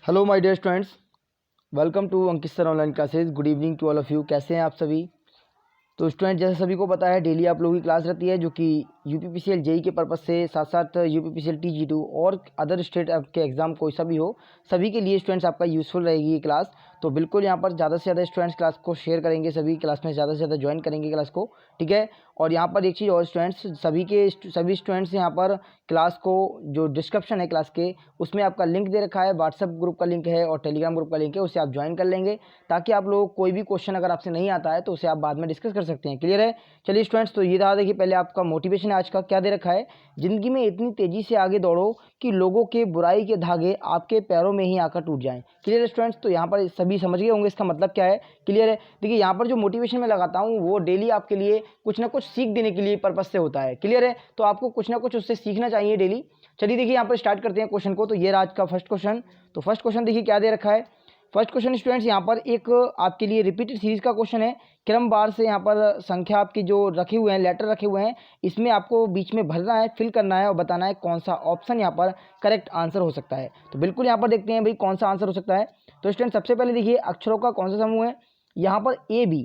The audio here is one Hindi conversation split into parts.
Hello my dear students, welcome to Ankit sir online classes. Good evening to all of you. कैसे हैं आप सभी? तो स्टूडेंट, जैसे सभी को पता है, डेली आप लोगों की क्लास रहती है जो कि यूपीपीसीएल जेई के पर्पज़ से साथ साथ यूपीपीसीएल टीजी2 और अदर स्टेट के एग्ज़ाम कोई सा भी हो, सभी के लिए स्टूडेंट्स आपका यूज़फुल रहेगी ये क्लास। तो बिल्कुल यहाँ पर ज़्यादा से ज़्यादा स्टूडेंट्स क्लास को शेयर करेंगे, सभी क्लास में ज़्यादा से ज़्यादा ज्वाइन करेंगे क्लास को, ठीक है। और यहाँ पर एक चीज़ और स्टूडेंट्स, सभी स्टूडेंट्स यहाँ पर क्लास को जो डिस्क्रिप्शन है क्लास के, उसमें आपका लिंक दे रखा है, व्हाट्सएप ग्रुप का लिंक है और टेलीग्राम ग्रुप का लिंक है, उससे आप ज्वाइन कर लेंगे ताकि आप लोग कोई भी क्वेश्चन अगर आपसे नहीं आता है तो उसे आप बाद में डिस्कस कर सकते हैं। क्लियर है? चलिए स्टूडेंट्स, तो ये रहा, देखिए पहले आपका मोटिवेशन है आज का। क्या दे रखा है? जिंदगी में इतनी तेजी से आगे दौड़ो कि लोगों के बुराई के धागे आपके पैरों में ही आकर टूट जाएं। क्लियर है स्टूडेंट्स? तो यहाँ पर सभी समझ गए होंगे इसका मतलब क्या है। क्लियर है? देखिए यहाँ पर जो मोटिवेशन मैं लगाता हूँ वो डेली आपके लिए कुछ ना कुछ सीख देने के लिए पर्पज से होता है। क्लियर है? तो आपको कुछ ना कुछ उससे सीखना चाहिए डेली। चलिए देखिए यहाँ पर स्टार्ट करते हैं क्वेश्चन को। तो ये आज का फर्स्ट क्वेश्चन। तो फर्स्ट क्वेश्चन देखिए क्या दे रखा है। फर्स्ट क्वेश्चन स्टूडेंट्स यहाँ पर एक आपके लिए रिपीटेड सीरीज का क्वेश्चन है। क्रमवार से यहाँ पर संख्या आपकी जो रखे हुए हैं, लेटर रखे हुए हैं, इसमें आपको बीच में भरना है, फिल करना है और बताना है कौन सा ऑप्शन यहाँ पर करेक्ट आंसर हो सकता है। तो बिल्कुल यहाँ पर देखते हैं भाई कौन सा आंसर हो सकता है। तो स्टूडेंट सबसे पहले देखिए अक्षरों का कौन सा समूह है। यहाँ पर ए बी,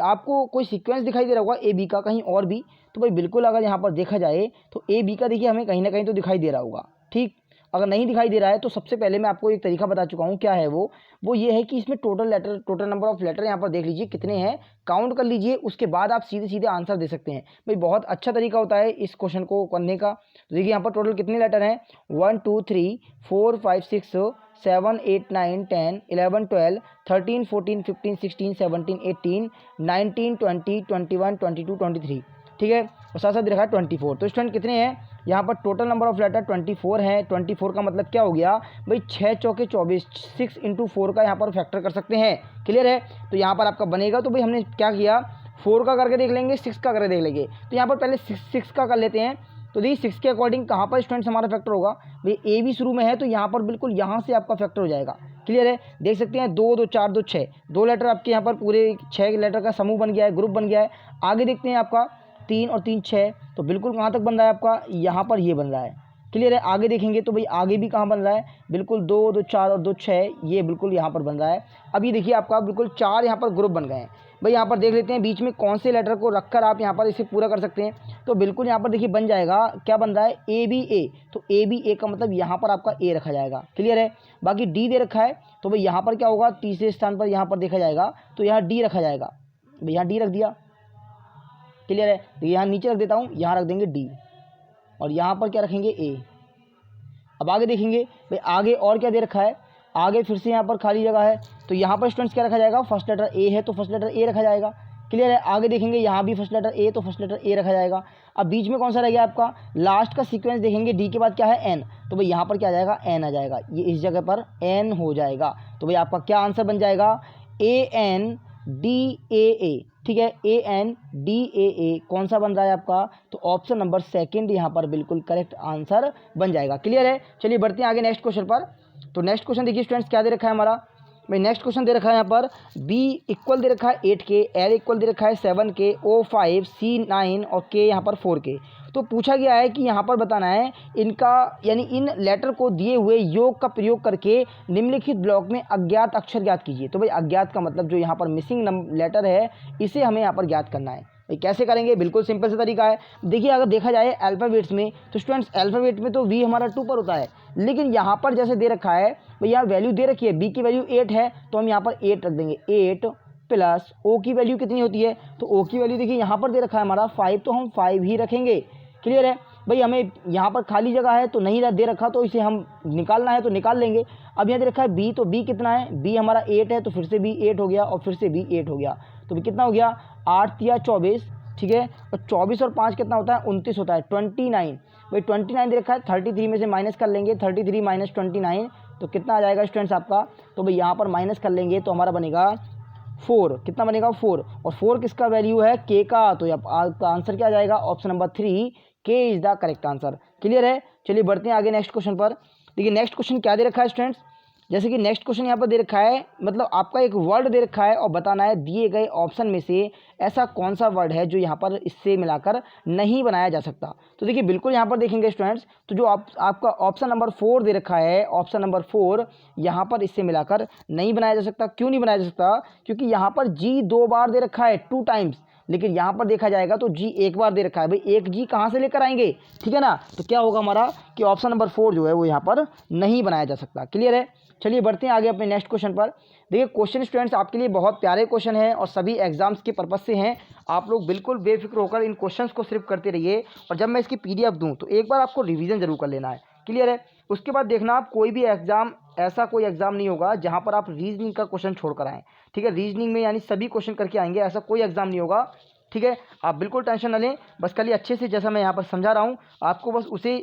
आपको कोई सीक्वेंस दिखाई दे रहा होगा ए बी का कहीं और भी। तो भाई बिल्कुल अगर यहाँ पर देखा जाए तो ए बी का देखिए हमें कहीं ना कहीं तो दिखाई दे रहा होगा, ठीक। अगर नहीं दिखाई दे रहा है तो सबसे पहले मैं आपको एक तरीका बता चुका हूँ, क्या है वो ये है कि इसमें टोटल नंबर ऑफ लेटर यहाँ पर देख लीजिए कितने हैं, काउंट कर लीजिए, उसके बाद आप सीधे सीधे आंसर दे सकते हैं। भाई बहुत अच्छा तरीका होता है इस क्वेश्चन को करने का। तो देखिए यहाँ पर टोटल कितने लेटर हैं, 1 2 3 4 5 6 7 8 9 10 11 12 13 14 15 16 17 18 19 20 21 22 23, ठीक है। और साथ साथ रखा है 24। तो स्टूडेंट कितने हैं यहाँ पर, टोटल नंबर ऑफ लेटर 24 है। 24 का मतलब क्या हो गया भाई, 6 चौके 24, 6 इंटू 4 का यहाँ पर फैक्टर कर सकते हैं। क्लियर है? तो यहाँ पर आपका बनेगा, तो भाई हमने क्या किया, 4 का करके देख लेंगे, 6 का करके देख लेंगे। तो यहाँ पर पहले 6 का कर लेते हैं। तो देखिए 6 के अकॉर्डिंग कहाँ पर स्टूडेंट्स हमारा फैक्टर होगा, भाई ए भी शुरू में है तो यहाँ पर बिल्कुल यहाँ से आपका फैक्टर हो जाएगा। क्लियर है? देख सकते हैं 2 2 4 2 6, 2 लेटर आपके यहाँ पर पूरे 6 लेटर का समूह बन गया है, ग्रुप बन गया है। आगे देखते हैं आपका 3 और 3 6, तो बिल्कुल कहाँ तक बन रहा है आपका, यहाँ पर ये बन रहा है। क्लियर है? आगे देखेंगे तो भाई आगे भी कहाँ बन रहा है, बिल्कुल 2 2 4 और 2 6, ये बिल्कुल यहाँ पर बन रहा है। अब ये देखिए आपका बिल्कुल 4 यहाँ पर ग्रुप बन गए हैं। भाई यहाँ पर देख लेते हैं बीच में कौन से लेटर को रखकर आप यहाँ पर इसे पूरा कर सकते हैं। तो बिल्कुल यहाँ पर देखिए बन जाएगा, क्या बन रहा है, ए बी ए। तो ए बी ए का मतलब यहाँ पर आपका ए रखा जाएगा। क्लियर है? बाकी डी दे रखा है तो भाई यहाँ पर क्या होगा, तीसरे स्थान पर यहाँ पर देखा जाएगा तो यहाँ डी रखा जाएगा। भाई यहाँ डी रख दिया। क्लियर है? तो यहाँ नीचे रख देता हूँ, यहाँ रख देंगे डी और यहाँ पर क्या रखेंगे, ए। अब आगे देखेंगे भाई आगे और क्या दे रखा है, आगे फिर से यहाँ पर खाली जगह है तो यहाँ पर स्टूडेंट्स क्या रखा जाएगा, फर्स्ट लेटर ए है तो फर्स्ट लेटर ए रखा जाएगा। क्लियर है? आगे देखेंगे यहाँ भी फर्स्ट लेटर ए तो फर्स्ट लेटर ए रखा जाएगा। अब बीच में कौन सा रह गया आपका, लास्ट का सीक्वेंस देखेंगे, डी के बाद क्या है, एन। तो भाई यहाँ पर क्या आ जाएगा, एन आ जाएगा, ये इस जगह पर एन हो जाएगा। तो भाई आपका क्या आंसर बन जाएगा, ए एन डी ए ए। ठीक है, ए एन डी ए ए कौन सा बन रहा है आपका, तो ऑप्शन नंबर सेकंड यहाँ पर बिल्कुल करेक्ट आंसर बन जाएगा। क्लियर है? चलिए बढ़ते हैं आगे नेक्स्ट क्वेश्चन पर। तो नेक्स्ट क्वेश्चन देखिए स्टूडेंट्स क्या दे रखा है हमारा, भाई नेक्स्ट क्वेश्चन दे रखा है यहाँ पर बी इक्वल दे रखा है 8 के, एल इक्वल दे रखा है 7 के, ओ 5, सी 9 और के यहाँ पर 4 के। तो पूछा गया है कि यहाँ पर बताना है इनका, यानी इन लेटर को दिए हुए योग का प्रयोग करके निम्नलिखित ब्लॉक में अज्ञात अक्षर ज्ञात कीजिए। तो भाई अज्ञात का मतलब जो यहाँ पर मिसिंग लेटर है इसे हमें यहाँ पर ज्ञात करना है। भाई कैसे करेंगे, बिल्कुल सिंपल सा तरीका है। देखिए अगर देखा जाए अल्फ़ाबेट्स में तो स्टूडेंट्स अल्फ़ाबेट में तो वी हमारा 2 पर होता है, लेकिन यहाँ पर जैसे दे रखा है भाई यहाँ वैल्यू दे रखी है, बी की वैल्यू 8 है तो हम यहाँ पर 8 रख देंगे, 8 प्लस ओ की वैल्यू कितनी होती है, तो ओ की वैल्यू देखिए यहाँ पर दे रखा है हमारा 5 तो हम 5 ही रखेंगे। क्लियर है? भाई हमें यहाँ पर खाली जगह है तो नहीं दे रखा तो इसे हम निकालना है तो निकाल लेंगे। अब यहाँ दे रखा है बी, तो बी कितना है, बी हमारा 8 है तो फिर से बी 8 हो गया और फिर से बी 8 हो गया। तो भी कितना हो गया, 8 या 24, ठीक है। और 24 और 5 कितना होता है, 29 होता है, 29। भाई 29 दे रखा है, 33 में से माइनस कर लेंगे, 33 माइनस 29 तो कितना आ जाएगा स्टूडेंट्स आपका, तो भाई यहाँ पर माइनस कर लेंगे तो हमारा बनेगा 4। कितना बनेगा, 4। और 4 किसका वैल्यू है, के का। तो आपका आंसर क्या आ जाएगा, ऑप्शन नंबर 3 के is the correct answer. Clear है? चलिए बढ़ते हैं आगे नेक्स्ट क्वेश्चन पर। देखिए नेक्स्ट क्वेश्चन क्या दे रखा है स्टूडेंट्स, जैसे कि नेक्स्ट क्वेश्चन यहाँ पर दे रखा है, मतलब आपका एक वर्ड दे रखा है और बताना है दिए गए ऑप्शन में से ऐसा कौन सा वर्ड है जो यहाँ पर इससे मिलाकर नहीं बनाया जा सकता। तो देखिए बिल्कुल यहाँ पर देखेंगे स्टूडेंट्स, तो जो आपका ऑप्शन नंबर 4 दे रखा है, ऑप्शन नंबर 4 यहाँ पर इससे मिलाकर नहीं बनाया जा सकता। क्यों नहीं बनाया जा सकता? क्योंकि यहाँ पर जी 2 बार दे रखा है, 2 टाइम्स, लेकिन यहाँ पर देखा जाएगा तो जी एक बार दे रखा है। भाई एक जी कहाँ से लेकर आएंगे, ठीक है ना। तो क्या होगा हमारा कि ऑप्शन नंबर 4 जो है वो यहाँ पर नहीं बनाया जा सकता। क्लियर है। चलिए बढ़ते हैं आगे अपने नेक्स्ट क्वेश्चन पर। देखिए क्वेश्चन स्टूडेंट्स आपके लिए बहुत प्यारे क्वेश्चन हैं और सभी एग्जाम्स के पर्पज से हैं। आप लोग बिल्कुल बेफिक्र होकर इन क्वेश्चंस को सिर्फ करते रहिए, और जब मैं इसकी पीडीएफ दूं तो एक बार आपको रिवीजन जरूर कर लेना है। क्लियर है। उसके बाद देखना आप कोई भी एग्जाम, ऐसा कोई एग्जाम नहीं होगा जहां पर आप रीजनिंग का क्वेश्चन छोड़कर आएँ। ठीक है, रीजनिंग में यानी सभी क्वेश्चन करके आएंगे, ऐसा कोई एग्जाम नहीं होगा। ठीक है, आप बिल्कुल टेंशन न लें, बस खाली अच्छे से जैसा मैं यहाँ पर समझा रहा हूँ आपको बस उसे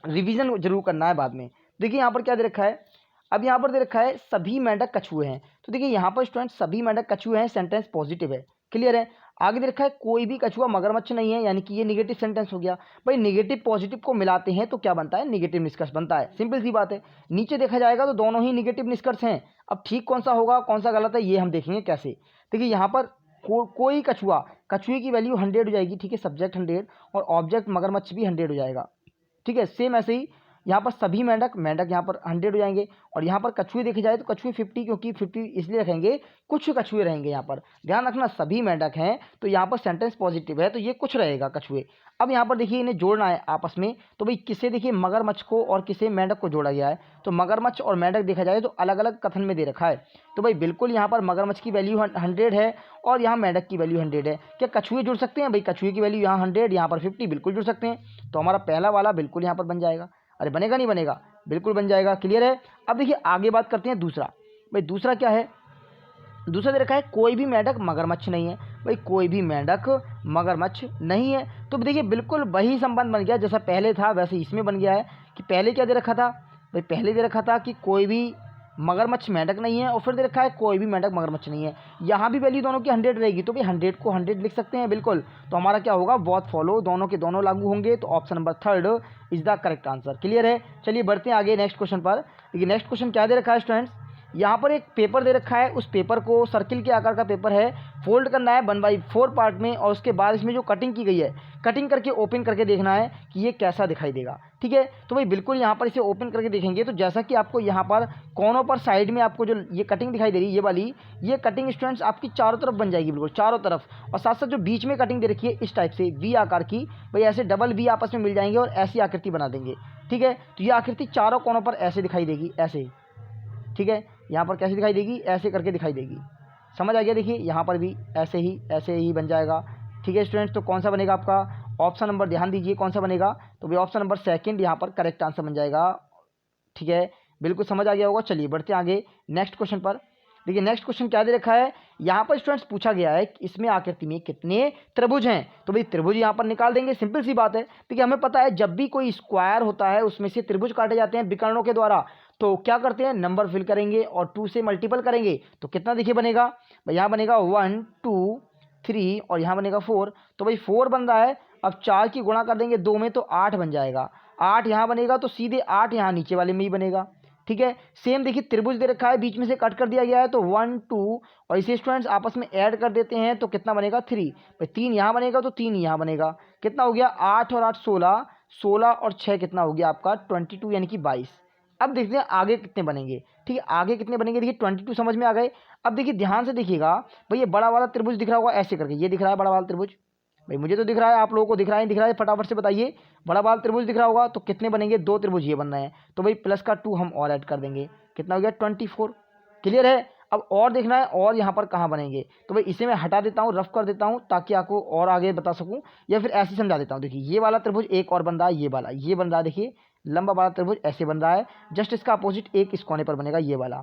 रिवीजन जरूर करना है बाद में। देखिए यहाँ पर क्या दे रखा है, अब यहाँ पर दे रखा है सभी मेंढक कछुए हैं। तो देखिए यहाँ पर स्टूडेंट सभी मेंढक कछुए हैं, सेंटेंस पॉजिटिव है। क्लियर है। आगे दे रखा है कोई भी कछुआ मगरमच्छ नहीं है, यानी कि ये निगेटिव सेंटेंस हो गया। भाई निगेटिव पॉजिटिव को मिलाते हैं तो क्या बनता है, निगेटिव निष्कर्ष बनता है, सिंपल सी बात है। नीचे देखा जाएगा तो दोनों ही निगेटिव निष्कर्ष हैं। अब ठीक कौन सा होगा कौन सा गलत है ये हम देखेंगे कैसे। देखिए यहाँ पर कोई कछुआ, कछुए की वैल्यू 100 हो जाएगी। ठीक है, सब्जेक्ट 100 और ऑब्जेक्ट मगरमच्छ भी 100 हो जाएगा। ठीक है, सेम ऐसे ही यहाँ पर सभी मेंढक, मेंढक यहाँ पर 100 हो जाएंगे, और यहाँ पर कछुए देखे जाए तो कछुए 50, क्योंकि 50 इसलिए रखेंगे कुछ कछुए रहेंगे यहाँ पर। ध्यान रखना सभी मेंढक हैं तो यहाँ पर सेंटेंस पॉजिटिव है तो ये कुछ रहेगा कछुए। अब यहाँ पर देखिए इन्हें जोड़ना है आपस में, तो भाई किसे देखिए मगरमच्छ को और किसे मेंढक को जोड़ा गया है। तो मगरमच्छ और मेंढक देखा जाए तो अलग अलग कथन में दे रखा है। तो भाई बिल्कुल यहाँ पर मगरमच्छ की वैल्यू 100 है और यहाँ मेंढक की वैल्यू 100 है। क्या कछुए जुड़ सकते हैं? भाई कछुए की वैल्यू यहाँ 100, यहाँ पर 50, बिल्कुल जुड़ सकते हैं। तो हमारा पहला वाला बिल्कुल यहाँ पर बन जाएगा। अरे बनेगा नहीं बनेगा, बिल्कुल बन जाएगा। क्लियर है। अब देखिए आगे बात करते हैं दूसरा। भाई दूसरा क्या है, दूसरा दे रखा है कोई भी मेंढक मगरमच्छ नहीं है। भाई कोई भी मेंढक मगरमच्छ नहीं है, तो देखिए बिल्कुल वही संबंध बन गया जैसा पहले था वैसे इसमें बन गया है। कि पहले क्या दे रखा था, भाई पहले दे रखा था कि कोई भी मगरमच्छ मेंढक नहीं है, और फिर दे रखा है कोई भी मेंढक मगरमच्छ नहीं है। यहाँ भी वैल्यू दोनों की 100 रहेगी, तो भाई 100 को 100 लिख सकते हैं बिल्कुल। तो हमारा क्या होगा, बोथ फॉलो, दोनों के दोनों लागू होंगे। तो option number 3 is the correct answer. Clear है। चलिए बढ़ते हैं आगे नेक्स्ट क्वेश्चन पर। देखिए नेक्स्ट क्वेश्चन क्या दे रखा है स्टूडेंट्स, यहाँ पर एक पेपर दे रखा है, उस पेपर को सर्किल के आकार का पेपर है, फोल्ड करना है 1/4 पार्ट में, और उसके बाद इसमें जो कटिंग की गई है कटिंग करके ओपन करके देखना है कि ये कैसा दिखाई देगा। ठीक है, तो भाई बिल्कुल यहाँ पर इसे ओपन करके देखेंगे तो जैसा कि आपको यहाँ पर कोनों पर साइड में आपको जो ये कटिंग दिखाई दे रही है, ये वाली ये कटिंग स्टूडेंट्स आपकी चारों तरफ बन जाएगी, बिल्कुल चारों तरफ। और साथ साथ जो बीच में कटिंग दे रखी है इस टाइप से वी आकार की, भाई ऐसे डबल वी आपस में मिल जाएंगे और ऐसी आकृति बना देंगे। ठीक है, तो ये आकृति चारों कोनों पर ऐसे दिखाई देगी, ऐसे। ठीक है, यहाँ पर कैसे दिखाई देगी, ऐसे करके दिखाई देगी। समझ आ गया। देखिए यहाँ पर भी ऐसे ही बन जाएगा। ठीक है स्टूडेंट्स, तो कौन सा बनेगा आपका ऑप्शन नंबर, ध्यान दीजिए कौन सा बनेगा, तो भाई ऑप्शन नंबर 2 यहाँ पर करेक्ट आंसर बन जाएगा। ठीक है, बिल्कुल समझ आ गया होगा। चलिए बढ़ते हैं आगे नेक्स्ट क्वेश्चन पर। देखिए नेक्स्ट क्वेश्चन क्या दे रखा है, यहाँ पर स्टूडेंट्स पूछा गया है कि इसमें आकृति में कितने त्रिभुज हैं। तो भाई त्रिभुज यहाँ पर निकाल देंगे, सिंपल सी बात है। देखिए हमें पता है जब भी कोई स्क्वायर होता है उसमें से त्रिभुज काटे जाते हैं विकर्णों के द्वारा, तो क्या करते हैं नंबर फिल करेंगे और 2 से मल्टीपल करेंगे तो कितना देखिए बनेगा, भाई यहाँ बनेगा 1 2 3 और यहाँ बनेगा 4। तो भाई 4 बन रहा है, अब 4 की गुणा कर देंगे 2 में तो 8 बन जाएगा। 8 यहाँ बनेगा तो सीधे 8 यहाँ नीचे वाले में ही बनेगा। ठीक है, सेम देखिए त्रिभुज दे रखा है, बीच में से कट कर दिया गया है तो 1 2 और इसे स्टूडेंट्स आपस में ऐड कर देते हैं तो कितना बनेगा 3। भाई 3 यहाँ बनेगा तो 3 यहाँ बनेगा। कितना हो गया 8 और 8 16, 16 और 6 कितना हो गया आपका 22 यानी कि 22। अब देखते हैं आगे कितने बनेंगे। ठीक है, आगे कितने बनेंगे, देखिए 22 समझ में आ गए। अब देखिए ध्यान से देखिएगा, भाई ये बड़ा वाला त्रिभुज दिख रहा होगा ऐसे करके, ये दिख रहा है बड़ा वाला त्रिभुज, भाई मुझे तो दिख रहा है, आप लोगों को दिख रहा है नहीं दिख रहा है फटाफट से बताइए। बड़ा वाला त्रिभुज दिख रहा होगा तो कितने बनेंगे, 2 त्रिभुज ये बन रहे हैं, तो भाई प्लस का 2 हम और ऐड कर देंगे, कितना हो गया 24। क्लियर है। अब और देखना है और यहाँ पर कहाँ बनेंगे, तो भाई इसे मैं हटा देता हूँ, रफ कर देता हूँ ताकि आपको और आगे बता सकूँ, या फिर ऐसे समझा देता हूँ। देखिए ये वाला त्रिभुज एक और बन रहा है, ये वाला ये बन रहा है, देखिए लंबा वाला त्रिभुज ऐसे बन रहा है, जस्ट इसका अपोजिट एक इस कोने पर बनेगा ये वाला।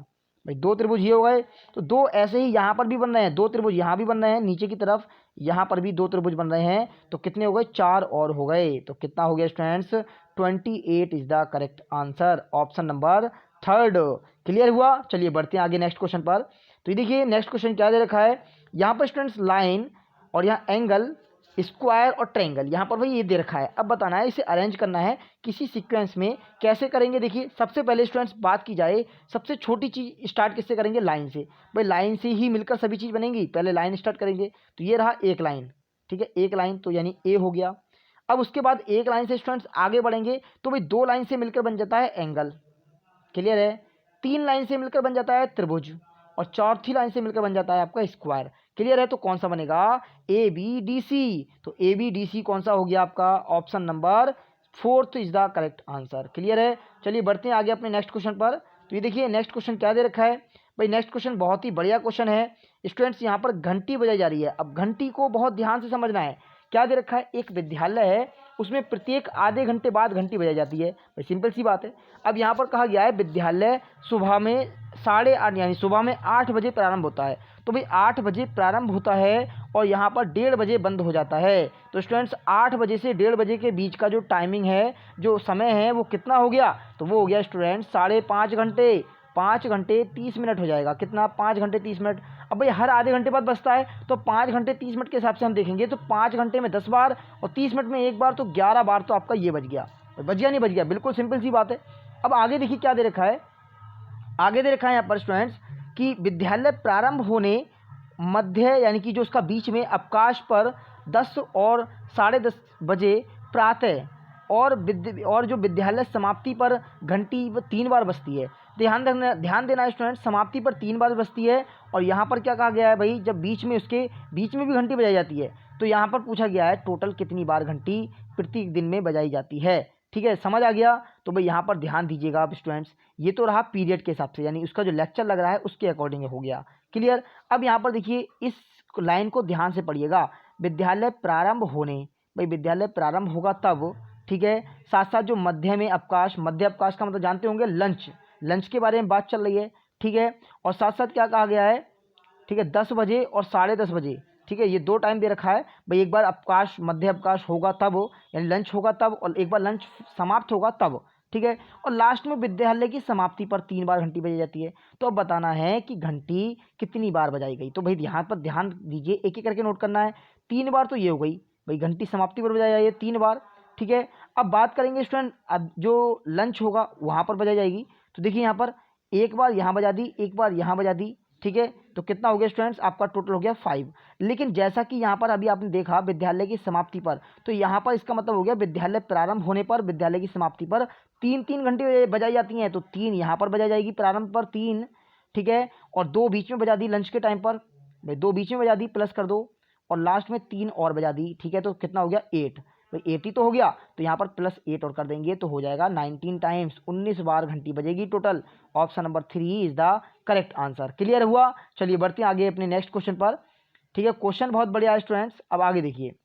भाई 2 त्रिभुज ये हो गए, तो 2 ऐसे ही यहाँ पर भी बन रहे हैं, 2 त्रिभुज यहाँ भी बन रहे हैं नीचे की तरफ, यहाँ पर भी 2 त्रिभुज बन रहे हैं, तो कितने हो गए 4 और हो गए। तो कितना हो गया students 28 is the correct answer, option number 3। Clear हुआ। चलिए बढ़ते हैं आगे नेक्स्ट क्वेश्चन पर। तो ये देखिए नेक्स्ट क्वेश्चन क्या दे रखा है, यहाँ पर स्टूडेंट्स लाइन और यहाँ एंगल स्क्वायर और ट्रायंगल। यहाँ पर भाई ये दे रखा है, अब बताना है इसे अरेंज करना है किसी सीक्वेंस में। कैसे करेंगे देखिए, सबसे पहले स्टूडेंट्स बात की जाए, सबसे छोटी चीज़ स्टार्ट किससे करेंगे, लाइन से। भाई लाइन से ही मिलकर सभी चीज़ बनेंगी, पहले लाइन स्टार्ट करेंगे। तो ये रहा एक लाइन, ठीक है, एक लाइन तो यानी ए हो गया। अब उसके बाद एक लाइन से स्टूडेंट्स आगे बढ़ेंगे तो भाई दो लाइन से मिलकर बन जाता है एंगल, क्लियर है। तीन लाइन से मिलकर बन जाता है त्रिभुज, और चौथी लाइन से मिलकर बन जाता है आपका स्क्वायर, क्लियर है। तो कौन सा बनेगा, ए बी डी सी। तो ए बी डी सी कौन सा हो गया आपका, option number 4 is the correct answer, clear है। चलिए बढ़ते हैं आगे अपने नेक्स्ट क्वेश्चन पर। तो ये देखिए नेक्स्ट क्वेश्चन क्या दे रखा है भाई, नेक्स्ट क्वेश्चन बहुत ही बढ़िया क्वेश्चन है स्टूडेंट्स। यहाँ पर घंटी बजाई जा रही है, अब घंटी को बहुत ध्यान से समझना है। क्या दे रखा है, एक विद्यालय है, उसमें प्रत्येक आधे घंटे बाद घंटी बजाई जाती है, भाई सिंपल सी बात है। अब यहाँ पर कहा गया है विद्यालय सुबह में 8:30 यानी सुबह में 8 बजे प्रारंभ होता है। तो भाई 8 बजे प्रारंभ होता है और यहाँ पर 1:30 बजे बंद हो जाता है। तो स्टूडेंट्स 8 बजे से 1:30 बजे के बीच का जो टाइमिंग है, जो समय है, वो कितना हो गया, तो वो हो गया स्टूडेंट्स 5.5 घंटे। 5 घंटे 30 मिनट हो जाएगा, कितना, 5 घंटे 30 मिनट। अब भाई हर आधे घंटे बाद बचता है, तो 5 घंटे 30 मिनट के हिसाब से हम देखेंगे तो 5 घंटे में 10 बार और 30 मिनट में एक बार, तो 11 बार तो आपका ये बच गया। बच गया नहीं बच गया, बिल्कुल सिंपल सी बात है। अब आगे देखिए क्या दे रखा है, आगे दे रखा है यहाँ पर स्टूडेंट्स कि विद्यालय प्रारंभ होने मध्य यानी कि जो उसका बीच में अवकाश पर 10 और 10:30 बजे प्रातः, और जो विद्यालय समाप्ति पर घंटी 3 बार बजती है। ध्यान देना स्टूडेंट, समाप्ति पर 3 बार बजती है। और यहाँ पर क्या कहा गया है भाई, जब बीच में उसके बीच में भी घंटी बजाई जाती है, तो यहाँ पर पूछा गया है टोटल कितनी बार घंटी प्रत्येक दिन में बजाई जाती है, ठीक है, समझ आ गया। तो भाई यहाँ पर ध्यान दीजिएगा आप स्टूडेंट्स, ये तो रहा पीरियड के हिसाब से, यानी उसका जो लेक्चर लग रहा है उसके अकॉर्डिंग हो गया, क्लियर। अब यहाँ पर देखिए इस लाइन को ध्यान से पढ़िएगा, विद्यालय प्रारंभ होने, भाई विद्यालय प्रारंभ होगा तब, ठीक है, साथ साथ जो मध्य में अवकाश, मध्य अवकाश का मतलब जानते होंगे लंच, लंच के बारे में बात चल रही है, ठीक है। और साथ साथ क्या कहा गया है, ठीक है, 10 बजे और 10:30 बजे, ठीक है, ये दो टाइम दे रखा है भाई। एक बार अवकाश, मध्य अवकाश होगा तब, यानी लंच होगा तब, और एक बार लंच समाप्त होगा तब, ठीक है। और लास्ट में विद्यालय की समाप्ति पर 3 बार घंटी बजाई जाती है। तो अब बताना है कि घंटी कितनी बार बजाई गई। तो भाई यहाँ पर ध्यान दीजिए, एक एक करके नोट करना है। 3 बार तो ये हो गई भाई, घंटी समाप्ति पर बजाई जाएगी 3 बार, ठीक है। अब बात करेंगे स्टूडेंट, अब जो लंच होगा वहाँ पर बजाई जाएगी। तो देखिए यहाँ पर एक बार यहाँ बजा दी, एक बार यहाँ बजा दी, ठीक है। तो कितना हो गया स्टूडेंट्स, आपका टोटल हो गया 5। लेकिन जैसा कि यहाँ पर अभी आपने देखा विद्यालय की समाप्ति पर, तो यहाँ पर इसका मतलब हो गया विद्यालय प्रारंभ होने पर, विद्यालय की समाप्ति पर 3-3 घंटे बजाई जाती हैं। तो 3 यहाँ पर बजाई जाएगी प्रारंभ पर 3, ठीक है, और 2 बीच में बजा दी लंच के टाइम पर, 2 बीच में बजा दी, प्लस कर दो, और लास्ट में 3 और बजा दी, ठीक है। तो कितना हो गया 8, भाई 80 तो हो गया। तो यहाँ पर +8 और कर देंगे तो हो जाएगा 19 टाइम्स, 19 बार घंटी बजेगी total. Option number 3 is the correct answer, clear हुआ। चलिए बढ़ते हैं आगे अपने नेक्स्ट क्वेश्चन पर, ठीक है। क्वेश्चन बहुत बढ़िया है स्टूडेंट्स। अब आगे देखिए,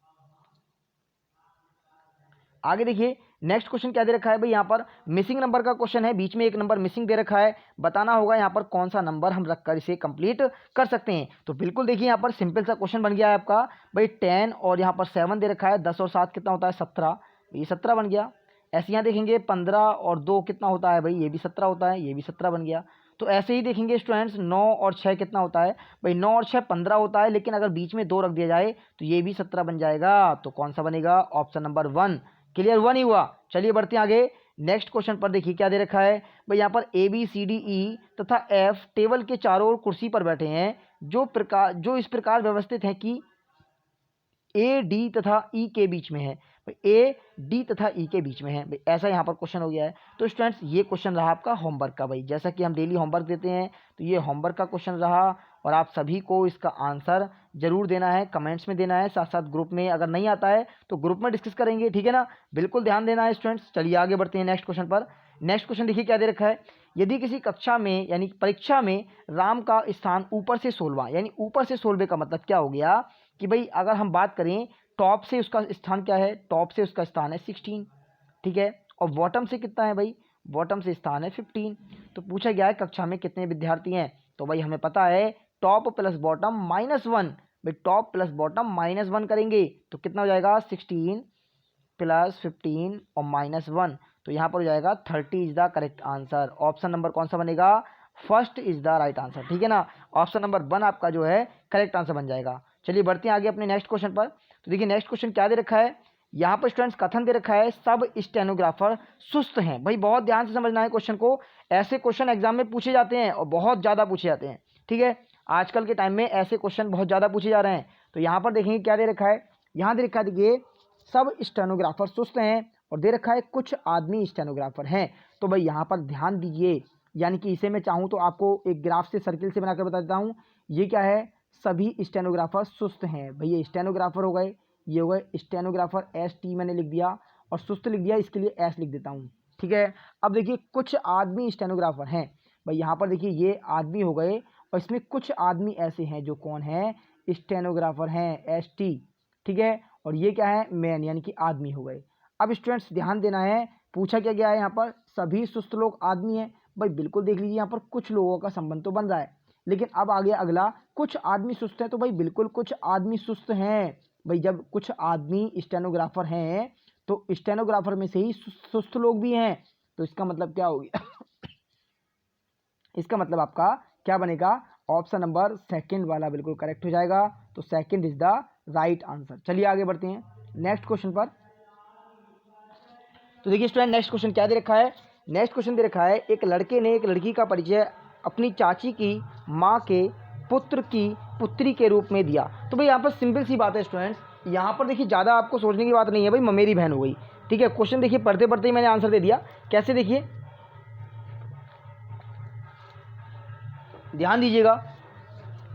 आगे देखिए नेक्स्ट क्वेश्चन क्या दे रखा है भाई, यहाँ पर मिसिंग नंबर का क्वेश्चन है, बीच में एक नंबर मिसिंग दे रखा है। बताना होगा यहाँ पर कौन सा नंबर हम रखकर इसे कंप्लीट कर सकते हैं। तो बिल्कुल देखिए यहाँ पर सिंपल सा क्वेश्चन बन गया है आपका भाई 10 और यहाँ पर 7 दे रखा है, 10 और 7 कितना होता है 17, ये 17 बन गया। ऐसे यहाँ देखेंगे 15 और 2 कितना होता है भाई, ये भी 17 होता है, ये भी 17 बन गया। तो ऐसे ही देखेंगे स्टूडेंट्स 9 और 6 कितना होता है भाई, 9 और 6 15 होता है, लेकिन अगर बीच में 2 रख दिया जाए तो ये भी 17 बन जाएगा। तो कौन सा बनेगा, ऑप्शन नंबर 1, क्लियर हुआ नहीं हुआ। चलिए बढ़ते हैं आगे नेक्स्ट क्वेश्चन पर। देखिए क्या दे रखा है भाई, यहाँ पर ABCDE तथा F टेबल के चारों ओर कुर्सी पर बैठे हैं, जो इस प्रकार व्यवस्थित हैं कि AD तथा E के बीच में है, AD तथा E के बीच में है भाई, ऐसा यहाँ पर क्वेश्चन हो गया है। तो स्टूडेंट्स ये क्वेश्चन रहा आपका होमवर्क का भाई, जैसा कि हम डेली होमवर्क देते हैं, तो ये होमवर्क का क्वेश्चन रहा और आप सभी को इसका आंसर जरूर देना है, कमेंट्स में देना है, साथ साथ ग्रुप में अगर नहीं आता है तो ग्रुप में डिस्कस करेंगे, ठीक है ना, बिल्कुल ध्यान देना है स्टूडेंट्स। चलिए आगे बढ़ते हैं नेक्स्ट क्वेश्चन पर। नेक्स्ट क्वेश्चन देखिए क्या दे रखा है, यदि किसी कक्षा में यानी परीक्षा में राम का स्थान ऊपर से 16वां, यानी ऊपर से 16वें का मतलब क्या हो गया कि भाई अगर हम बात करें टॉप से उसका स्थान क्या है, टॉप से उसका स्थान है 16, ठीक है, और बॉटम से कितना है भाई, बॉटम से स्थान है 15। तो पूछा गया है कक्षा में कितने विद्यार्थी हैं, तो भाई हमें पता है टॉप प्लस बॉटम -1, भाई टॉप प्लस बॉटम -1 करेंगे तो कितना हो जाएगा 16 + 15 और -1, तो यहाँ पर हो जाएगा 30 is the correct answer. Option number कौन सा बनेगा, first is the right answer, ठीक है ना, ऑप्शन नंबर 1 आपका जो है करेक्ट आंसर बन जाएगा। चलिए बढ़ते हैं आगे अपने नेक्स्ट क्वेश्चन पर। तो देखिए नेक्स्ट क्वेश्चन क्या दे रखा है यहाँ पर स्टूडेंट्स, कथन दे रखा है सब स्टेनोग्राफर सुस्त हैं। भाई बहुत ध्यान से समझना है क्वेश्चन को, ऐसे क्वेश्चन एग्जाम में पूछे जाते हैं और बहुत ज़्यादा पूछे जाते हैं। ठीक है, आजकल के टाइम में ऐसे क्वेश्चन बहुत ज़्यादा पूछे जा रहे हैं। तो यहाँ पर देखेंगे क्या दे रखा है, यहाँ दे रखा है देखिए सब स्टेनोग्राफर सुस्त हैं और दे रखा है कुछ आदमी स्टेनोग्राफर हैं। तो भाई यहाँ पर ध्यान दीजिए, यानी कि इसे मैं चाहूँ तो आपको एक ग्राफ से सर्किल से बनाकर बता देता हूँ। ये क्या है, सभी स्टेनोग्राफर सुस्त हैं। भाई ये स्टेनोग्राफर हो गए, ये हो गए स्टेनोग्राफर, एस टी मैंने लिख दिया और सुस्त लिख दिया, इसके लिए एस लिख देता हूँ। ठीक है, अब देखिए कुछ आदमी स्टेनोग्राफर हैं। भाई यहाँ पर देखिए ये आदमी हो गए और इसमें कुछ आदमी ऐसे हैं जो कौन है, स्टेनोग्राफर हैं, एस टी। ठीक है, और ये क्या है, मैन यानी कि आदमी हो गए। अब स्टूडेंट्स ध्यान देना है, पूछा क्या गया है यहाँ पर, सभी सुस्त लोग आदमी हैं। भाई बिल्कुल देख लीजिए यहाँ पर कुछ लोगों का संबंध तो बन रहा है, लेकिन अब आ गया अगला, कुछ आदमी सुस्त हैं। तो भाई बिल्कुल कुछ आदमी सुस्त हैं। भाई जब कुछ आदमी स्टेनोग्राफर हैं तो स्टेनोग्राफर में से ही सुस्त लोग भी हैं। तो इसका मतलब क्या हो गया इसका मतलब आपका क्या बनेगा, ऑप्शन नंबर सेकंड वाला बिल्कुल करेक्ट हो जाएगा। तो second is the right answer. चलिए आगे बढ़ते हैं नेक्स्ट क्वेश्चन पर। तो देखिए स्टूडेंट नेक्स्ट क्वेश्चन क्या दे रखा है, नेक्स्ट क्वेश्चन दे रखा है एक लड़के ने एक लड़की का परिचय अपनी चाची की माँ के पुत्र की पुत्री के रूप में दिया। तो भाई यहाँ पर सिंपल सी बात है स्टूडेंट्स, यहाँ पर देखिए ज़्यादा आपको सोचने की बात नहीं है, भाई ममेरी बहन हो गई। ठीक है, क्वेश्चन देखिए पढ़ते पढ़ते ही मैंने आंसर दे दिया। कैसे, देखिए ध्यान दीजिएगा।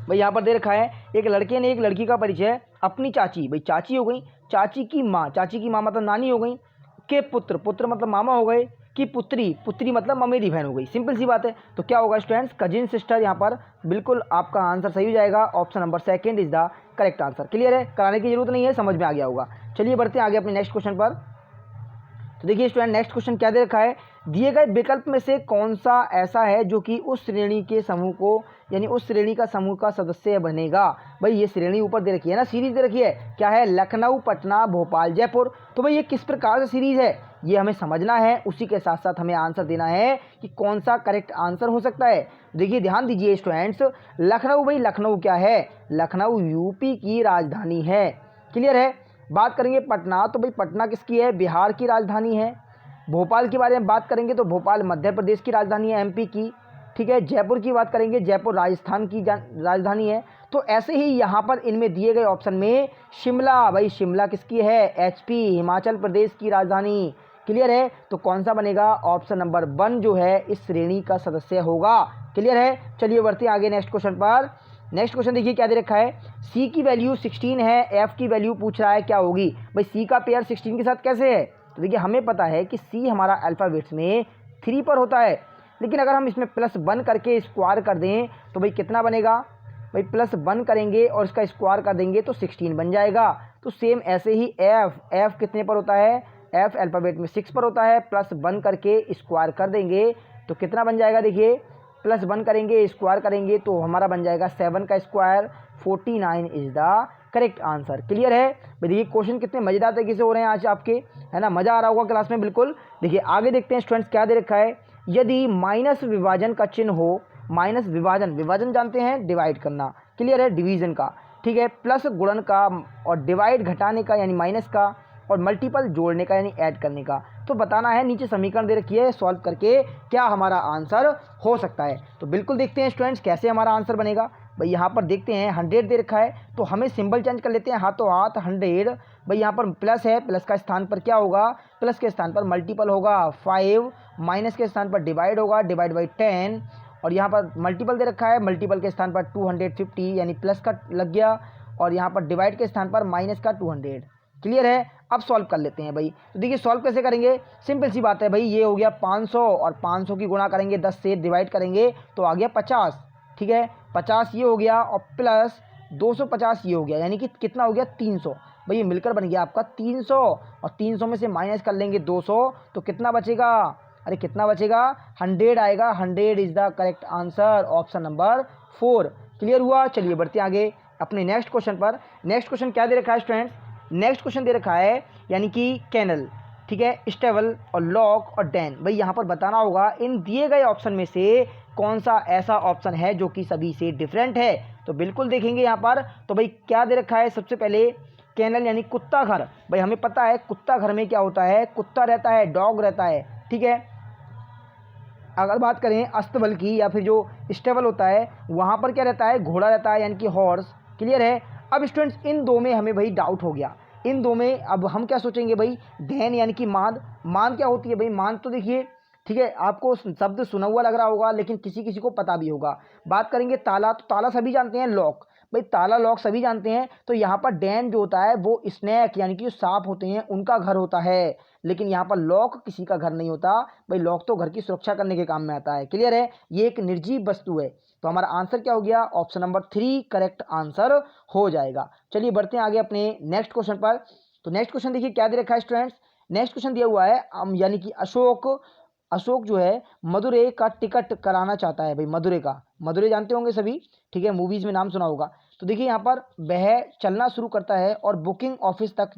भाई यहाँ पर दे रखा है एक लड़के ने एक लड़की का परिचय अपनी चाची, भाई चाची हो गई, चाची की माँ मतलब नानी हो गई, के पुत्र, पुत्र मतलब मामा हो गए, की पुत्री, पुत्री मतलब ममेरी बहन हो गई। सिंपल सी बात है। तो क्या होगा स्टूडेंट्स, कजिन सिस्टर। यहाँ पर बिल्कुल आपका आंसर सही हो जाएगा, option number second is the correct answer. Clear है, कराने की जरूरत नहीं है, समझ में आ गया होगा। चलिए बढ़ते हैं आगे अपने नेक्स्ट क्वेश्चन पर। तो देखिए स्टूडेंट नेक्स्ट क्वेश्चन क्या दे रखा है, दिए गए विकल्प में से कौन सा ऐसा है जो कि उस श्रेणी के समूह को, यानी उस श्रेणी का समूह का सदस्य बनेगा। भाई ये श्रेणी ऊपर दे रखी है ना, सीरीज दे रखी है, क्या है, लखनऊ, पटना, भोपाल, जयपुर। तो भाई ये किस प्रकार से सीरीज है ये हमें समझना है, उसी के साथ साथ हमें आंसर देना है कि कौन सा करेक्ट आंसर हो सकता है। देखिए ध्यान दीजिए स्टूडेंट्स, लखनऊ, भाई लखनऊ क्या है, लखनऊ यूपी की राजधानी है। क्लियर है। बात करेंगे पटना, तो भाई पटना किसकी है, बिहार की राजधानी है। भोपाल के बारे में बात करेंगे तो भोपाल मध्य प्रदेश की राजधानी है, एमपी की। ठीक है, जयपुर की बात करेंगे, जयपुर राजस्थान की राजधानी है। तो ऐसे ही यहाँ पर इनमें दिए गए ऑप्शन में शिमला, भाई शिमला किसकी है, एचपी, हिमाचल प्रदेश की राजधानी। क्लियर है, तो कौन सा बनेगा, ऑप्शन नंबर 1 जो है इस श्रेणी का सदस्य होगा। क्लियर है, चलिए बढ़ते हैं आगे नेक्स्ट क्वेश्चन पर। नेक्स्ट क्वेश्चन देखिए क्या दे रखा है, सी की वैल्यू 16 है, एफ की वैल्यू पूछ रहा है क्या होगी। भाई सी का पेयर 16 के साथ कैसे है, तो देखिए हमें पता है कि सी हमारा अल्फ़ाबेट्स में 3 पर होता है, लेकिन अगर हम इसमें +1 करके स्क्वायर कर दें तो भाई कितना बनेगा, भाई +1 करेंगे और इसका स्क्वायर कर देंगे तो 16 बन जाएगा। तो सेम ऐसे ही एफ कितने पर होता है, एफ अल्फ़ाबेट में 6 पर होता है, +1 करके स्क्वायर कर देंगे तो कितना बन जाएगा, देखिए +1 करेंगे स्क्वायर करेंगे तो हमारा बन जाएगा 7 का square, 49 is the correct answer. Clear है। देखिए क्वेश्चन कितने मज़ेदार तरीके से हो रहे हैं आज आपके, है ना, मज़ा आ रहा होगा क्लास में बिल्कुल। देखिए आगे देखते हैं स्टूडेंट्स क्या दे रखा है, यदि माइनस विभाजन का चिन्ह हो, माइनस विभाजन, विभाजन जानते हैं डिवाइड करना, क्लियर है, डिवीज़न का। ठीक है, प्लस गुणन का और डिवाइड घटाने का यानी माइनस का, और मल्टीपल जोड़ने का यानी ऐड करने का। तो बताना है, नीचे समीकरण दे रखी है, सॉल्व करके क्या हमारा आंसर हो सकता है। तो बिल्कुल देखते हैं स्टूडेंट्स कैसे हमारा आंसर बनेगा। भाई यहाँ पर देखते हैं 100 दे रखा है, तो हमें सिंबल चेंज कर लेते हैं, हाथों हाथ 100। भाई यहाँ पर प्लस है, प्लस का स्थान पर क्या होगा, प्लस के स्थान पर मल्टीपल होगा 5, माइनस के स्थान पर डिवाइड होगा, डिवाइड बाई 10, और यहाँ पर मल्टीपल दे रखा है, मल्टीपल के स्थान पर 250 यानी प्लस का लग गया, और यहाँ पर डिवाइड के स्थान पर माइनस का 200। क्लियर है। अब सॉल्व कर लेते हैं भाई। तो देखिए सॉल्व कैसे करेंगे, सिंपल सी बात है भाई, ये हो गया 500 और 500 की गुणा करेंगे 10 से, डिवाइड करेंगे तो आ गया 50। ठीक है, 50 ये हो गया और प्लस 250 ये हो गया, यानी कि कितना हो गया 300। भाई ये मिलकर बन गया आपका 300, और 300 में से माइनस कर लेंगे 200 तो कितना बचेगा, अरे कितना बचेगा, 100 आएगा। 100 is the correct answer, option number 4। Clear हुआ। चलिए बढ़ते हैं आगे अपने नेक्स्ट क्वेश्चन पर। नेक्स्ट क्वेश्चन क्या दे रखा है स्टूडेंट्स, नेक्स्ट क्वेश्चन दे रखा है यानी कि कैनल, ठीक है, स्टेबल और लॉक और डैन। भाई यहाँ पर बताना होगा इन दिए गए ऑप्शन में से कौन सा ऐसा ऑप्शन है जो कि सभी से डिफरेंट है। तो बिल्कुल देखेंगे यहाँ पर, तो भाई क्या दे रखा है, सबसे पहले केनल यानी कुत्ता घर। भाई हमें पता है कुत्ता घर में क्या होता है, कुत्ता रहता है, डॉग रहता है, ठीक है। अगर बात करें अस्तबल की या फिर जो स्टेबल होता है वहाँ पर क्या रहता है, घोड़ा रहता है यानी कि हॉर्स। क्लियर है। अब स्टूडेंट्स इन दो में हमें भाई डाउट हो गया, इन दो में अब हम क्या सोचेंगे भाई, धैन यानी कि मांद। मांद क्या होती है भाई, मांद तो देखिए ठीक है आपको शब्द सुना हुआ लग रहा होगा लेकिन किसी किसी को पता भी होगा। बात करेंगे ताला, तो ताला सभी जानते हैं, लॉक भाई ताला लॉक सभी जानते हैं। तो यहाँ पर डैन जो होता है वो स्नैक यानी कि जो सांप होते हैं उनका घर होता है, लेकिन यहाँ पर लॉक किसी का घर नहीं होता भाई, लॉक तो घर की सुरक्षा करने के काम में आता है। क्लियर है, ये एक निर्जीव वस्तु है। तो हमारा आंसर क्या हो गया, ऑप्शन नंबर 3 करेक्ट आंसर हो जाएगा। चलिए बढ़ते हैं आगे अपने नेक्स्ट क्वेश्चन पर। तो नेक्स्ट क्वेश्चन देखिए क्या दे रखा है स्टूडेंट्स, नेक्स्ट क्वेश्चन दिया हुआ है यानी कि अशोक, अशोक जो है मदुरै का टिकट कराना चाहता है। भाई मदुरै का, मदुरै जानते होंगे सभी, ठीक है, मूवीज में नाम सुना होगा। तो देखिए यहाँ पर वह चलना शुरू करता है और बुकिंग ऑफिस तक,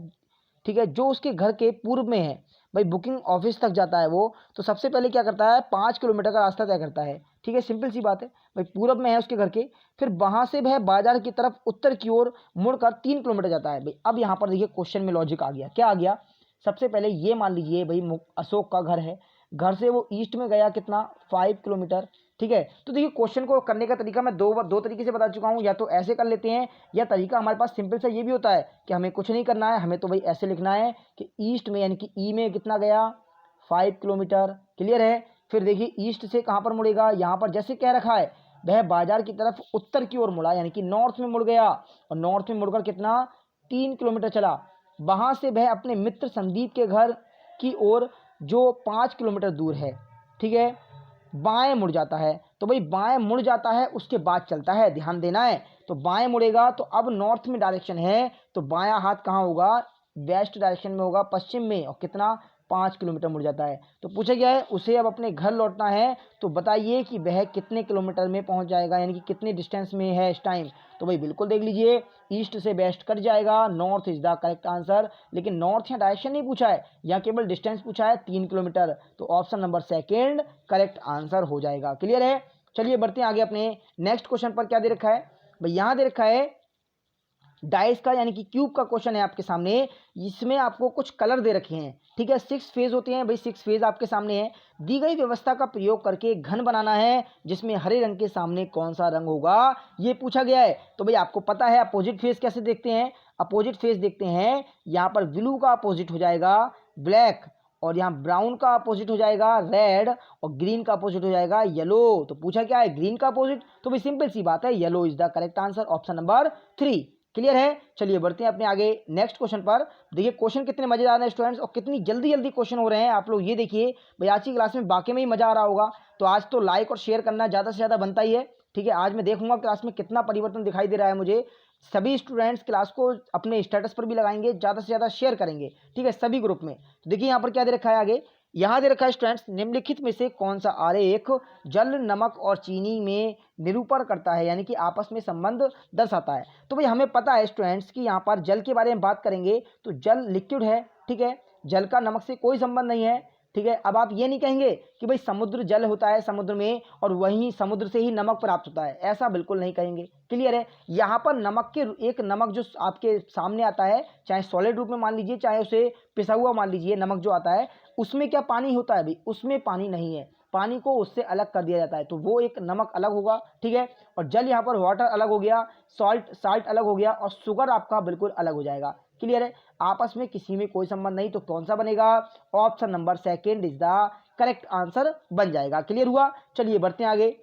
ठीक है, जो उसके घर के पूर्व में है, भाई बुकिंग ऑफिस तक जाता है वो। तो सबसे पहले क्या करता है, 5 किलोमीटर का रास्ता तय करता है, ठीक है, सिंपल सी बात है, भाई पूरब में है उसके घर के। फिर वहां से वह बाजार की तरफ उत्तर की ओर मुड़कर 3 किलोमीटर जाता है। भाई अब यहाँ पर देखिए क्वेश्चन में लॉजिक आ गया, क्या आ गया, सबसे पहले ये मान लीजिए भाई अशोक का घर है, घर से वो ईस्ट में गया कितना, 5 किलोमीटर, ठीक है। तो देखिए क्वेश्चन को करने का तरीका मैं दो तरीके से बता चुका हूँ, या तो ऐसे कर लेते हैं, या तरीका हमारे पास सिंपल सा ये भी होता है कि हमें कुछ नहीं करना है, हमें तो भाई ऐसे लिखना है कि ईस्ट में यानी कि ई में कितना गया, 5 किलोमीटर। क्लियर है। फिर देखिए ईस्ट से कहाँ पर मुड़ेगा, यहाँ पर जैसे कह रखा है वह बाजार की तरफ उत्तर की ओर मुड़ा यानी कि नॉर्थ में मुड़ गया, और नॉर्थ में मुड़कर कितना, 3 किलोमीटर चला। वहां से वह अपने मित्र संदीप के घर की ओर जो 5 किलोमीटर दूर है, ठीक है, बाएं मुड़ जाता है। तो भाई बाएं मुड़ जाता है उसके बाद चलता है, ध्यान देना है। तो बाएं मुड़ेगा तो अब नॉर्थ में डायरेक्शन है, तो बायां हाथ कहाँ होगा, वेस्ट डायरेक्शन में होगा, पश्चिम में, और कितना, 5 किलोमीटर मुड़ जाता है। तो पूछा गया है उसे अब अपने घर लौटना है, तो बताइए कि वह कितने किलोमीटर में पहुंच जाएगा, यानी कि कितने डिस्टेंस में है इस टाइम। तो भाई बिल्कुल देख लीजिए, ईस्ट से वेस्ट कट जाएगा, north is the correct answer. लेकिन नॉर्थ या डायरेक्शन नहीं पूछा है, या केवल डिस्टेंस पूछा है, 3 किलोमीटर। तो option number second correct answer हो जाएगा। क्लियर है। चलिए बढ़ते हैं आगे अपने नेक्स्ट क्वेश्चन पर। क्या दे रखा है भाई, यहां दे रखा है डाइस का यानी कि क्यूब का क्वेश्चन है आपके सामने। इसमें आपको कुछ कलर दे रखे हैं, ठीक है, 6 फेज होते हैं भाई, 6 फेज आपके सामने है। दी गई व्यवस्था का प्रयोग करके घन बनाना है जिसमें हरे रंग के सामने कौन सा रंग होगा, ये पूछा गया है। तो भाई आपको पता है अपोजिट फेज कैसे देखते हैं, अपोजिट फेज देखते हैं, यहाँ पर ब्लू का अपोजिट हो जाएगा ब्लैक, और यहाँ ब्राउन का अपोजिट हो जाएगा रेड, और ग्रीन का अपोजिट हो जाएगा येलो। तो पूछा क्या है, ग्रीन का अपोजिट, तो भाई सिंपल सी बात है, yellow is the correct answer, option number 3। Clear है। चलिए बढ़ते हैं अपने आगे नेक्स्ट क्वेश्चन पर। देखिए क्वेश्चन कितने मजेदार हैं स्टूडेंट्स, और कितनी जल्दी जल्दी क्वेश्चन हो रहे हैं आप लोग ये देखिए। भाई आज की क्लास में वाकई में ही मजा आ रहा होगा, तो आज तो लाइक और शेयर करना ज़्यादा से ज़्यादा बनता ही है, ठीक है। आज मैं देखूंगा क्लास में कितना परिवर्तन दिखाई दे रहा है मुझे। सभी स्टूडेंट्स क्लास को अपने स्टेटस पर भी लगाएंगे, ज़्यादा से ज़्यादा शेयर करेंगे, ठीक है, सभी ग्रुप में। तो देखिए यहाँ पर क्या दे रखा है आगे, यहाँ दे रखा है स्टूडेंट्स, निम्नलिखित में से कौन सा आरेख जल, नमक और चीनी में निरूपण करता है, यानी कि आपस में संबंध दर्शाता है। तो भाई हमें पता है स्टूडेंट्स कि यहाँ पर जल के बारे में बात करेंगे तो जल लिक्विड है, ठीक है, जल का नमक से कोई संबंध नहीं है, ठीक है। अब आप ये नहीं कहेंगे कि भाई समुद्र जल होता है समुद्र में और वहीं समुद्र से ही नमक प्राप्त होता है, ऐसा बिल्कुल नहीं कहेंगे। क्लियर है। यहाँ पर नमक के एक नमक जो आपके सामने आता है, चाहे सॉलिड रूप में मान लीजिए, चाहे उसे पिसा हुआ मान लीजिए, नमक जो आता है उसमें क्या पानी होता है भाई, उसमें पानी नहीं है, पानी को उससे अलग कर दिया जाता है, तो वो एक नमक अलग होगा, ठीक है। और जल यहाँ पर वाटर अलग हो गया, साल्ट अलग हो गया, और शुगर आपका बिल्कुल अलग हो जाएगा। क्लियर है। आपस में किसी में कोई संबंध नहीं, तो कौन सा बनेगा, option number second is the correct answer बन जाएगा। क्लियर हुआ। चलिए बढ़ते हैं आगे।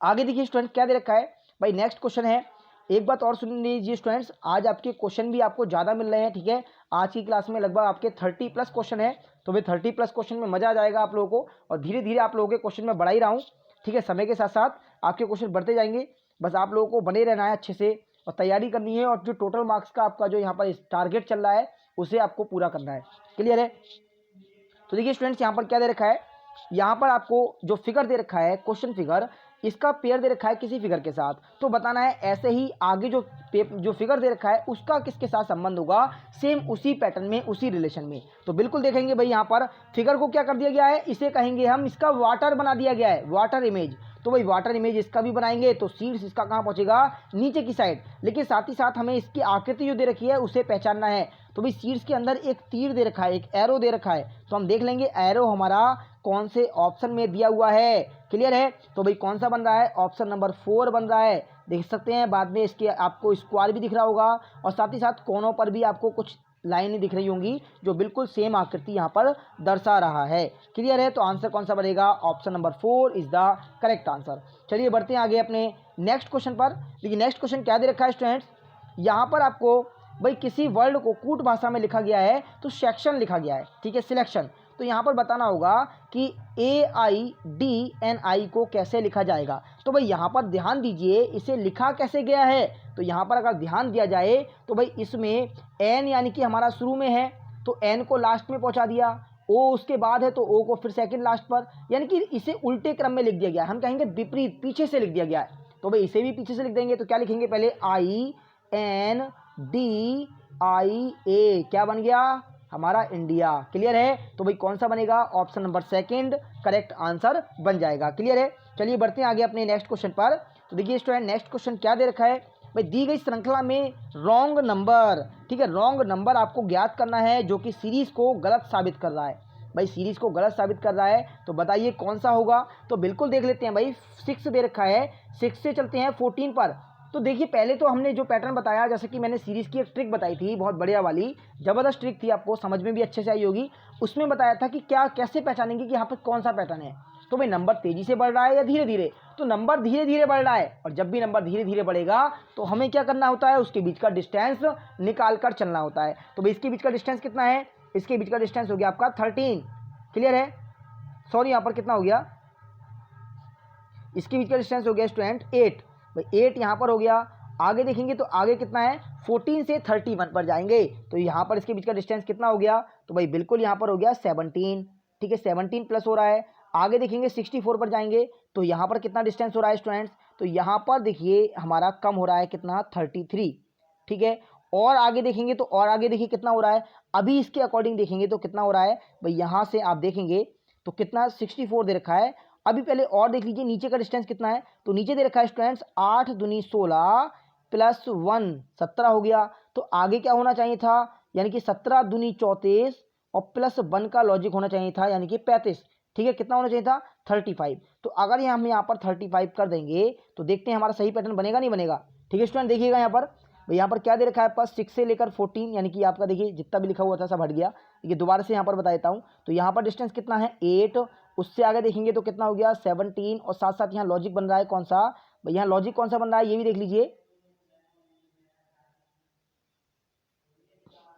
आगे देखिए स्टूडेंट क्या दे रखा है भाई, नेक्स्ट क्वेश्चन है। एक बात और सुन लीजिए स्टूडेंट्स, आज आपके क्वेश्चन भी आपको ज़्यादा मिल रहे हैं, ठीक है। आज की क्लास में लगभग आपके 30+ क्वेश्चन है, तो भाई 30+ क्वेश्चन में मजा आ जाएगा आप लोगों को, और धीरे धीरे आप लोगों के क्वेश्चन में बढ़ा ही रहा हूँ, ठीक है। समय के साथ साथ आपके क्वेश्चन बढ़ते जाएंगे, बस आप लोगों को बने रहना है अच्छे से, और तैयारी करनी है, और जो टोटल मार्क्स का आपका जो यहाँ पर टारगेट चल रहा है उसे आपको पूरा करना है। क्लियर है। तो देखिए स्टूडेंट्स यहाँ पर क्या दे रखा है, यहाँ पर आपको जो फिगर दे रखा है क्वेश्चन फिगर, इसका पेयर दे रखा है किसी फिगर के साथ, तो बताना है ऐसे ही आगे जो फिगर दे रखा है उसका किसके साथ संबंध होगा, सेम उसी पैटर्न में, उसी रिलेशन में। तो बिल्कुल देखेंगे भाई यहाँ पर फिगर को क्या कर दिया गया है, इसे कहेंगे हम, इसका वाटर बना दिया गया है, वाटर इमेज। तो भाई वाटर इमेज इसका भी बनाएंगे तो सीड्स इसका कहाँ पहुँचेगा, नीचे की साइड। लेकिन साथ ही साथ हमें इसकी आकृति जो दे रखी है उसे पहचानना है। तो भाई सीड्स के अंदर एक तीर दे रखा है, एक एरो दे रखा है, तो हम देख लेंगे एरो हमारा कौन से ऑप्शन में दिया हुआ है। क्लियर है? तो भाई कौन सा बन रहा है, ऑप्शन नंबर 4 बन रहा है। देख सकते हैं बाद में इसके आपको स्क्वायर भी दिख रहा होगा और साथ ही साथ कोनों पर भी आपको कुछ लाइनें दिख रही होंगी जो बिल्कुल सेम आकृति यहाँ पर दर्शा रहा है। क्लियर है? तो आंसर कौन सा बनेगा, option number 4 is the correct answer. चलिए बढ़ते हैं आगे अपने नेक्स्ट क्वेश्चन पर। देखिए नेक्स्ट क्वेश्चन क्या दे रखा है स्टूडेंट्स, यहाँ पर आपको भाई किसी वर्ड को कूट भाषा में लिखा गया है तो सेक्शन लिखा गया है, ठीक है, सिलेक्शन। तो यहाँ पर बताना होगा कि AIDNI को कैसे लिखा जाएगा। तो भाई यहाँ पर ध्यान दीजिए इसे लिखा कैसे गया है। तो यहाँ पर अगर ध्यान दिया जाए तो भाई इसमें N यानी कि हमारा शुरू में है तो N को लास्ट में पहुँचा दिया, O उसके बाद है तो O को फिर सेकंड लास्ट पर, यानी कि इसे उल्टे क्रम में लिख दिया गया है, हम कहेंगे विपरीत, पीछे से लिख दिया गया है। तो भाई इसे भी पीछे से लिख देंगे तो क्या लिखेंगे, पहले INDIA, क्या बन गया हमारा इंडिया। क्लियर है? तो भाई कौन सा बनेगा, ऑप्शन नंबर 2 करेक्ट आंसर बन जाएगा। क्लियर है? चलिए बढ़ते हैं आगे अपने नेक्स्ट क्वेश्चन पर। तो देखिए स्टूडेंट नेक्स्ट क्वेश्चन क्या दे रखा है, भाई दी गई श्रृंखला में रॉन्ग नंबर, ठीक है, रॉन्ग नंबर आपको ज्ञात करना है जो कि सीरीज को गलत साबित कर रहा है। भाई सीरीज को गलत साबित कर रहा है तो बताइए कौन सा होगा। तो बिल्कुल देख लेते हैं भाई 6 दे रखा है, 6 से चलते हैं 14 पर। तो देखिए पहले तो हमने जो पैटर्न बताया, जैसे कि मैंने सीरीज़ की एक ट्रिक बताई थी, बहुत बढ़िया वाली ज़बरदस्त ट्रिक थी, आपको समझ में भी अच्छे से आई होगी। उसमें बताया था कि क्या कैसे पहचानेंगे कि यहाँ पर कौन सा पैटर्न है। तो भाई नंबर तेज़ी से बढ़ रहा है या धीरे धीरे, तो नंबर धीरे धीरे बढ़ रहा है, और जब भी नंबर धीरे धीरे बढ़ेगा तो हमें क्या करना होता है, उसके बीच का डिस्टेंस निकाल कर चलना होता है। तो भाई इसके बीच का डिस्टेंस कितना है, इसके बीच का डिस्टेंस हो गया आपका 13। क्लियर है? सॉरी यहाँ पर कितना हो गया, इसके बीच का डिस्टेंस हो गया स्टूडेंट 8। भाई 8 यहाँ पर हो गया। आगे देखेंगे तो आगे कितना है, 14 से 31 पर जाएंगे तो यहाँ पर इसके बीच का डिस्टेंस कितना हो गया, तो भाई बिल्कुल यहाँ पर हो गया 17। ठीक है, 17 प्लस हो रहा है। आगे देखेंगे 64 पर जाएंगे तो यहाँ पर कितना डिस्टेंस हो रहा है स्टूडेंट्स, तो यहाँ पर देखिए हमारा कम हो रहा है कितना, 33। ठीक है, और आगे देखेंगे तो और आगे देखिए कितना हो रहा है, अभी इसके अकॉर्डिंग देखेंगे तो कितना हो रहा है भाई, यहाँ से आप देखेंगे तो कितना 64 दे रखा है। अभी पहले और देख लीजिए नीचे का डिस्टेंस कितना है, तो नीचे दे रखा है स्टूडेंट्स 8 दूनी 16 प्लस 1 17 हो गया। तो आगे क्या होना चाहिए था, यानी कि 17 दूनी 34 और प्लस 1 का लॉजिक होना चाहिए था, यानी कि 35। ठीक है, कितना होना चाहिए था, 35। तो अगर हम यहाँ पर 35 कर देंगे तो देखते हैं हमारा सही पैटर्न बनेगा नहीं बनेगा। ठीक है स्टूडेंट, देखिएगा यहाँ पर क्या दे रखा है आपका 6 से लेकर 14, यानी कि आपका देखिए जितना भी लिखा हुआ था सब हट गया। देखिए दोबारा से यहाँ पर बता देता हूँ, तो यहाँ पर डिस्टेंस कितना है 8, उससे आगे देखेंगे तो कितना हो गया 17, और साथ साथ यहाँ लॉजिक बन रहा है कौन सा, भाई यहाँ लॉजिक कौन सा बन रहा है ये भी देख लीजिए,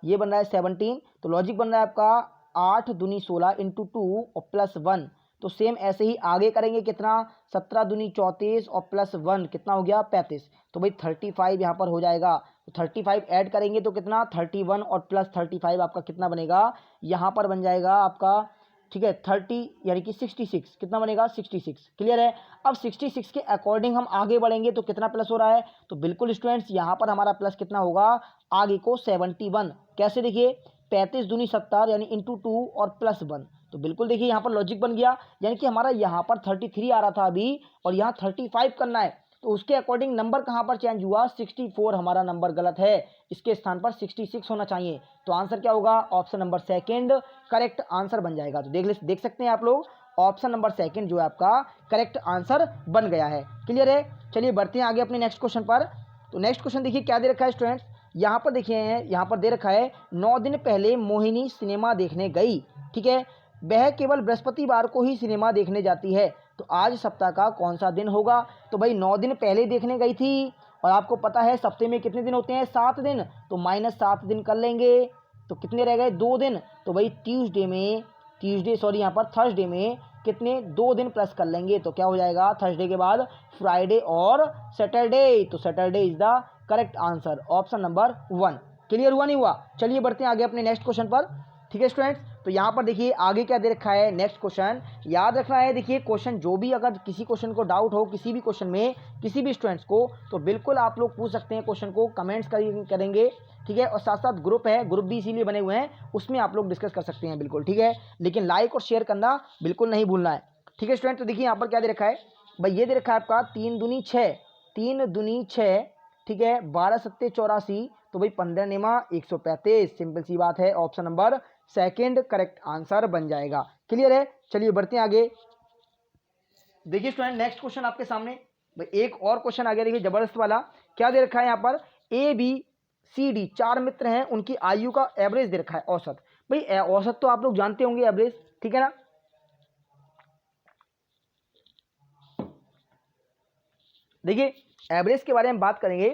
ये बन रहा है 17। तो लॉजिक बन रहा है आपका 8 दूनी 16 इंटू 2 और प्लस 1। तो सेम ऐसे ही आगे करेंगे कितना, 17 दूनी 34 और प्लस 1 कितना हो गया 35। तो भाई 35 यहाँ पर हो जाएगा। तो 35 ऐड करेंगे तो कितना 31 और प्लस 35 आपका कितना बनेगा, यहाँ पर बन जाएगा आपका, ठीक है 30 यानी कि 66, कितना बनेगा 66। क्लियर है? अब 66 के अकॉर्डिंग हम आगे बढ़ेंगे तो कितना प्लस हो रहा है, तो बिल्कुल स्टूडेंट्स यहाँ पर हमारा प्लस कितना होगा, आगे को 71। कैसे देखिए 35 दूनी 70 यानी इंटू 2 और प्लस 1। तो बिल्कुल देखिए यहाँ पर लॉजिक बन गया, यानी कि हमारा यहाँ पर 33 आ रहा था अभी और यहाँ 35 करना है, तो उसके अकॉर्डिंग नंबर कहाँ पर चेंज हुआ, 64 हमारा नंबर गलत है, इसके स्थान पर 66 होना चाहिए। तो आंसर क्या होगा, ऑप्शन नंबर 2 करेक्ट आंसर बन जाएगा। तो देख सकते हैं आप लोग, ऑप्शन नंबर 2 जो है आपका करेक्ट आंसर बन गया है। क्लियर है? चलिए बढ़ते हैं आगे अपने नेक्स्ट क्वेश्चन पर। तो नेक्स्ट क्वेश्चन देखिए क्या दे रखा है स्टूडेंट्स, यहाँ पर देखिए यहाँ पर दे रखा है 9 दिन पहले मोहिनी सिनेमा देखने गई। ठीक है, वह केवल बृहस्पतिवार को ही सिनेमा देखने जाती है, तो आज सप्ताह का कौन सा दिन होगा। तो भाई 9 दिन पहले देखने गई थी, और आपको पता है सप्ताह में कितने दिन होते हैं, 7 दिन, तो -7 दिन कर लेंगे तो कितने रह गए 2 दिन। तो भाई यहाँ पर थर्सडे में कितने 2 दिन प्लस कर लेंगे तो क्या हो जाएगा, थर्सडे के बाद फ्राइडे और सैटरडे। तो Saturday is the correct answer, option number 1। Clear हुआ नहीं हुआ? चलिए बढ़ते हैं आगे अपने नेक्स्ट क्वेश्चन पर। ठीक है स्टूडेंट्स, तो यहाँ पर देखिए आगे क्या दे रखा है, नेक्स्ट क्वेश्चन याद रखना है। देखिए क्वेश्चन जो भी, अगर किसी क्वेश्चन को डाउट हो किसी भी क्वेश्चन में किसी भी स्टूडेंट्स को, तो बिल्कुल आप लोग पूछ सकते हैं क्वेश्चन को, कमेंट्स करेंगे, ठीक है। और साथ साथ ग्रुप है, ग्रुप भी इसीलिए बने हुए हैं, उसमें आप लोग डिस्कस कर सकते हैं बिल्कुल, ठीक है। लेकिन लाइक और शेयर करना बिल्कुल नहीं भूलना है, ठीक है स्टूडेंट। तो देखिए यहाँ पर क्या दे रखा है भाई, ये दे रखा है आपका 3 दूनी 6, 3 दूनी 6, ठीक है, 12 सत्ते 84, तो भाई 15 नेमा 135, सिंपल सी बात है, option number second correct answer बन जाएगा। क्लियर है, चलिए बढ़ते हैं आगे। देखिए स्टूडेंट नेक्स्ट क्वेश्चन आपके सामने, भाई एक और क्वेश्चन आ गया, देखिए जबरदस्त वाला। क्या दे रखा है यहाँ पर, ए बी सी डी 4 मित्र हैं, उनकी आयु का एवरेज दे रखा है, औसत। भाई औसत तो आप लोग जानते होंगे, एवरेज, ठीक है ना। देखिए एवरेज के बारे में बात करेंगे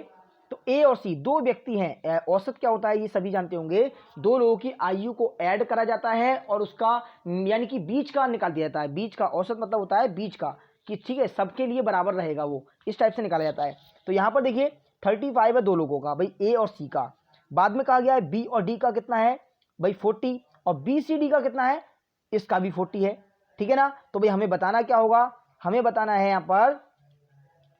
तो ए और सी दो व्यक्ति हैं, औसत क्या होता है ये सभी जानते होंगे, दो लोगों की आयु को ऐड करा जाता है और उसका यानी कि बीच का निकाल दिया जाता है। बीच का औसत मतलब होता है बीच का, कि ठीक है सबके लिए बराबर रहेगा, वो इस टाइप से निकाला जाता है। तो यहाँ पर देखिए 35 है दो लोगों का, भाई ए और सी का। बाद में कहा गया है बी और डी का कितना है भाई 40, और बी सी डी का कितना है, इसका भी 40 है, ठीक है ना। तो भाई हमें बताना क्या होगा, हमें बताना है यहाँ पर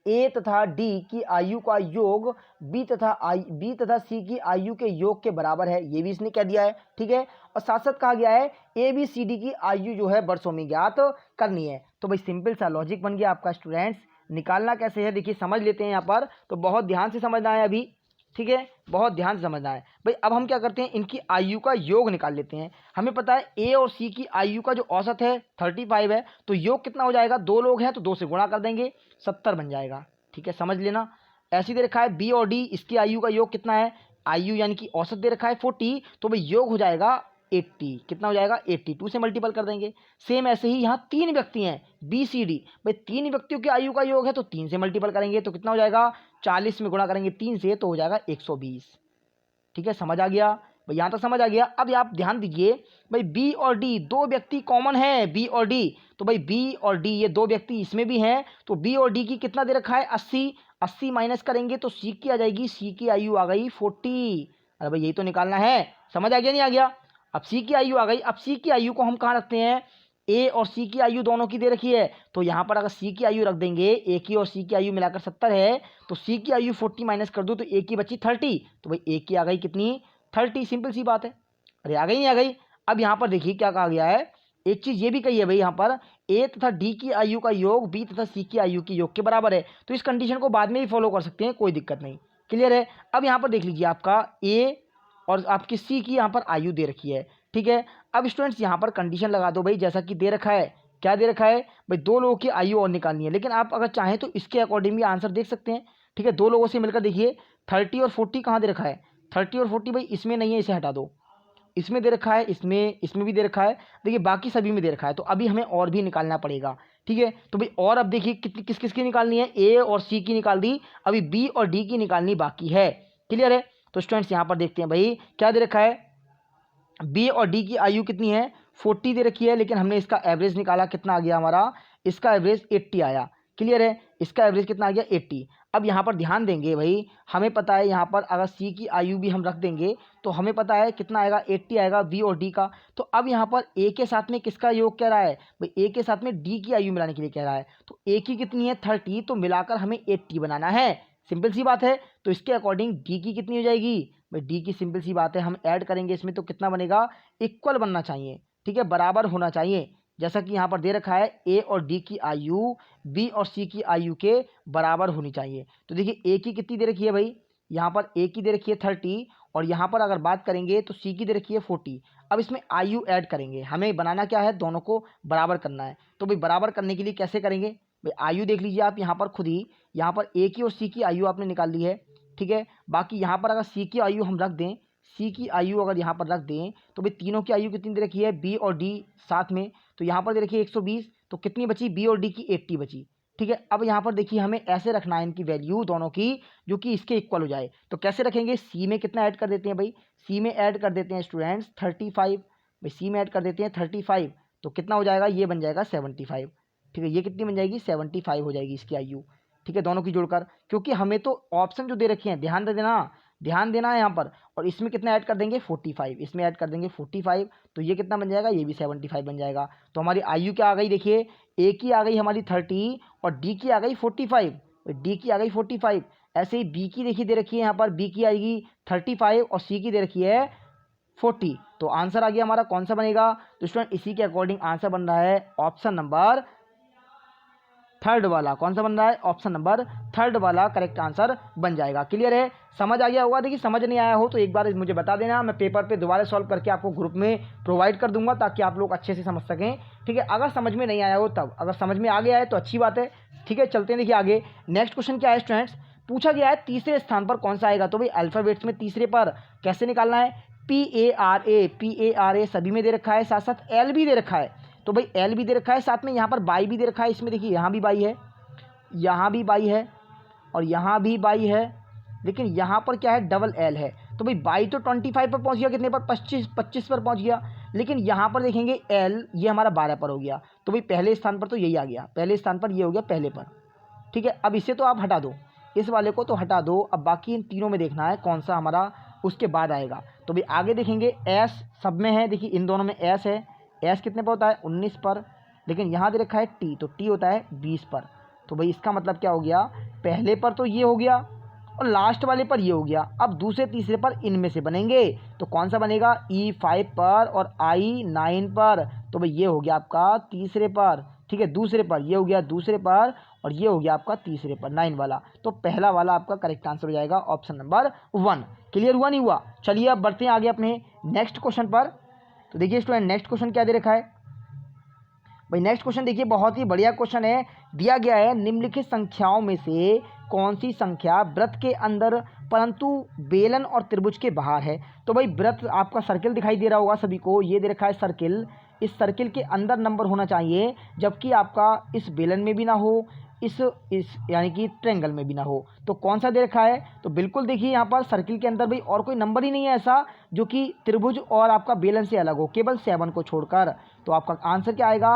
ए तथा डी की आयु का योग बी तथा सी की आयु के योग के बराबर है, ये भी इसने कह दिया है, ठीक है। और साथ साथ कहा गया है ए बी सी डी की आयु जो है वर्षों में ज्ञात करनी है। तो भाई सिंपल सा लॉजिक बन गया आपका स्टूडेंट्स। निकालना कैसे है देखिए समझ लेते हैं यहाँ पर, तो बहुत ध्यान से समझना है अभी, ठीक है, बहुत ध्यान से समझना है भाई। अब हम क्या करते हैं, इनकी आयु का योग निकाल लेते हैं। हमें पता है ए और सी की आयु का जो औसत है 35 है, तो योग कितना हो जाएगा, दो लोग हैं तो 2 से गुणा कर देंगे, 70 बन जाएगा, ठीक है, समझ लेना। ऐसे दे रखा है बी और डी, इसकी आयु का योग कितना है, आयु यानी कि औसत दे रखा है 40, तो भाई योग हो जाएगा 80, कितना हो जाएगा 82 से मल्टीपल कर देंगे। सेम ऐसे ही यहाँ 3 व्यक्ति हैं बी सी डी, भाई 3 व्यक्तियों की आयु का योग है तो 3 से मल्टीपल करेंगे, तो कितना हो जाएगा 40 में गुणा करेंगे 3 से, तो हो जाएगा 120, ठीक है, समझ आ गया भाई, यहाँ तक समझ आ गया। अब आप ध्यान दीजिए भाई बी और डी दो व्यक्ति कॉमन है, बी और डी, तो भाई बी और डी ये दो व्यक्ति इसमें भी हैं, तो बी और डी की कितना दे रखा है 80, 80 माइनस करेंगे तो सी की आ जाएगी, सी की आयु आ गई 40। अरे भाई यही तो निकालना है, समझ आ गया नहीं आ गया। अब सी की आयु आ गई, अब सी की आयु को हम कहाँ रखते हैं, ए और सी की आयु दोनों की दे रखी है, तो यहाँ पर अगर सी की आयु रख देंगे, ए की और सी की आयु मिलाकर 70 है, तो सी की आयु 40 माइनस कर दो तो ए की बची 30, तो भाई ए की आ गई कितनी 30, सिंपल सी बात है। अरे आ गई नहीं आ गई। अब यहाँ पर देखिए क्या कहा गया है, एक चीज ये भी कही है भाई यहाँ पर ए तथा डी की आयु का योग बी तथा सी की आयु के योग के बराबर है, तो इस कंडीशन को बाद में भी फॉलो कर सकते हैं, कोई दिक्कत नहीं, क्लियर है। अब यहाँ पर देख लीजिए आपका ए और आपकी सी की यहाँ पर आयु दे रखी है, ठीक है। अब स्टूडेंट्स यहाँ पर कंडीशन लगा दो भाई, जैसा कि दे रखा है, क्या दे रखा है भाई, दो लोगों की आयु और निकालनी है, लेकिन आप अगर चाहें तो इसके अकॉर्डिंग भी आंसर देख सकते हैं, ठीक है। दो लोगों से मिलकर देखिए 30 और 40 कहाँ दे रखा है, 30 और 40 भाई इसमें नहीं है, इसे हटा दो, इसमें दे रखा है, इसमें भी दे रखा है, देखिए बाकी सभी में दे रखा है, तो अभी हमें और भी निकालना पड़ेगा, ठीक है। तो भाई और अब देखिए कितनी किस किस की निकालनी है, ए और सी की निकाल दी, अभी बी और डी की निकालनी बाकी है, क्लियर है। तो स्टूडेंट्स यहाँ पर देखते हैं भाई क्या दे रखा है, बी और डी की आयु कितनी है 40 दे रखी है, लेकिन हमने इसका एवरेज निकाला, कितना आ गया हमारा, इसका एवरेज 80 आया, क्लियर है, इसका एवरेज कितना आ गया 80। अब यहाँ पर ध्यान देंगे भाई, हमें पता है यहाँ पर अगर सी की आयु भी हम रख देंगे तो हमें पता है कितना आएगा 80 आएगा बी और डी का। तो अब यहाँ पर ए के साथ में किसका योग कह रहा है भाई, ए के साथ में डी की आयु मिलाने के लिए कह रहा है, तो ए की कितनी है 30, तो मिलाकर हमें 80 बनाना है, सिंपल सी बात है। तो इसके अकॉर्डिंग डी की कितनी हो जाएगी भाई, डी की सिंपल सी बात है, हम ऐड करेंगे इसमें तो कितना बनेगा, इक्वल बनना चाहिए, ठीक है, बराबर होना चाहिए, जैसा कि यहाँ पर दे रखा है ए और डी की आयु बी और सी की आयु के बराबर होनी चाहिए। तो देखिए ए की कितनी दे रखी है भाई, यहाँ पर ए की दे रखी है 30, और यहाँ पर अगर बात करेंगे तो सी की दे रखी है 40। अब इसमें आयु ऐड करेंगे, हमें बनाना क्या है, दोनों को बराबर करना है, तो भाई बराबर करने के लिए कैसे करेंगे भाई, आयु देख लीजिए आप यहाँ पर खुद ही, यहाँ पर ए की और सी की आयु आपने निकाल ली है, ठीक है। बाकी यहाँ पर अगर सी की आयु हम रख दें, सी की आयु अगर यहाँ पर रख दें, तो भाई तीनों की आयु कितनी दे रखी है बी और डी साथ में, तो यहाँ पर दे रखी है 120, तो कितनी बची बी और डी की 80 बची, ठीक है। अब यहाँ पर देखिए हमें ऐसे रखना है इनकी वैल्यू दोनों की जो कि इसके इक्वल हो जाए, तो कैसे रखेंगे, सी में कितना ऐड कर देते हैं भाई, सी में ऐड कर देते हैं स्टूडेंट्स 35, भाई सी में ऐड कर देते हैं 35, तो कितना हो जाएगा, ये बन जाएगा 75, ठीक है, ये कितनी बन जाएगी 75 हो जाएगी इसकी आयु, ठीक है, दोनों की जोड़कर, क्योंकि हमें तो ऑप्शन जो दे रखे हैं ध्यान दे देना, ध्यान देना है यहाँ पर। और इसमें कितना ऐड कर देंगे 45, इसमें ऐड कर देंगे 45, तो ये कितना बन जाएगा, ये भी 75 बन जाएगा। तो हमारी आयु क्या आ गई, देखिए ए की आ गई हमारी 30 और डी की आ गई 45, डी की आ गई 45। ऐसे ही बी की देखिए दे रखी है यहाँ पर, बी की आएगी 35 और सी की दे रखी है 40। तो आंसर आ गया हमारा कौन सा बनेगा, तो स्टूडेंट इसी के अकॉर्डिंग आंसर बन रहा है ऑप्शन नंबर थर्ड वाला। कौन सा बन रहा है, ऑप्शन नंबर थर्ड वाला करेक्ट आंसर बन जाएगा। क्लियर है, समझ आ गया होगा। देखिए समझ नहीं आया हो तो एक बार मुझे बता देना, मैं पेपर पे दोबारा सॉल्व करके आपको ग्रुप में प्रोवाइड कर दूंगा ताकि आप लोग अच्छे से समझ सकें। ठीक है, अगर समझ में नहीं आया हो तब, अगर समझ में आ गया है तो अच्छी बात है। ठीक है, चलते हैं देखिए आगे। नेक्स्ट क्वेश्चन क्या है स्टूडेंट्स, पूछा गया है तीसरे स्थान पर कौन सा आएगा। तो भाई अल्फाबेट्स में तीसरे पर कैसे निकालना है, PARA सभी में दे रखा है, साथ साथ L भी दे रखा है। तो भाई L भी दे रखा है, साथ में यहाँ पर बाई भी दे रखा है। इसमें देखिए यहाँ भी बाई है, यहाँ भी बाई है और यहाँ भी बाई है, लेकिन यहाँ पर क्या है, डबल L है। तो भाई बाई तो 25 पर पहुँच गया, कितने पर, 25 पर पहुँच गया। लेकिन यहाँ पर देखेंगे L ये हमारा 12 पर हो गया। तो भाई पहले स्थान पर तो यही आ गया, पहले स्थान पर ये हो गया पहले पर। ठीक है, अब इसे तो आप हटा दो, इस वाले को तो हटा दो। अब बाकी इन तीनों में देखना है कौन सा हमारा उसके बाद आएगा। तो भाई आगे देखेंगे S सब में है, देखिए इन दोनों में S है। S कितने पर होता है, 19 पर। लेकिन यहाँ दे रखा है T, तो T होता है 20 पर। तो भाई इसका मतलब क्या हो गया, पहले पर तो ये हो गया और लास्ट वाले पर ये हो गया। अब दूसरे तीसरे पर इनमें से बनेंगे, तो कौन सा बनेगा, E5 पर और I9 पर। तो भाई ये हो गया आपका तीसरे पर। ठीक है, दूसरे पर ये हो गया दूसरे पर और ये हो गया आपका तीसरे पर 9 वाला। तो पहला वाला आपका करेक्ट आंसर हो जाएगा ऑप्शन नंबर 1। क्लियर हुआ नहीं हुआ, चलिए अब बढ़ते हैं आगे अपने नेक्स्ट क्वेश्चन पर। तो देखिए स्टूडेंट नेक्स्ट क्वेश्चन क्या दे रखा है भाई, नेक्स्ट क्वेश्चन देखिए बहुत ही बढ़िया क्वेश्चन है। दिया गया है निम्नलिखित संख्याओं में से कौन सी संख्या वृत्त के अंदर परंतु बेलन और त्रिभुज के बाहर है। तो भाई वृत्त आपका सर्किल दिखाई दे रहा होगा सभी को, ये दे रखा है सर्किल। इस सर्किल के अंदर नंबर होना चाहिए, जबकि आपका इस बेलन में भी ना हो, इस यानी कि ट्रायंगल में भी ना हो। तो कौन सा दे रखा है, तो बिल्कुल देखिए यहाँ पर सर्किल के अंदर भाई और कोई नंबर ही नहीं है ऐसा जो कि त्रिभुज और आपका बेलन से अलग हो, केवल 7 को छोड़कर। तो आपका आंसर क्या आएगा,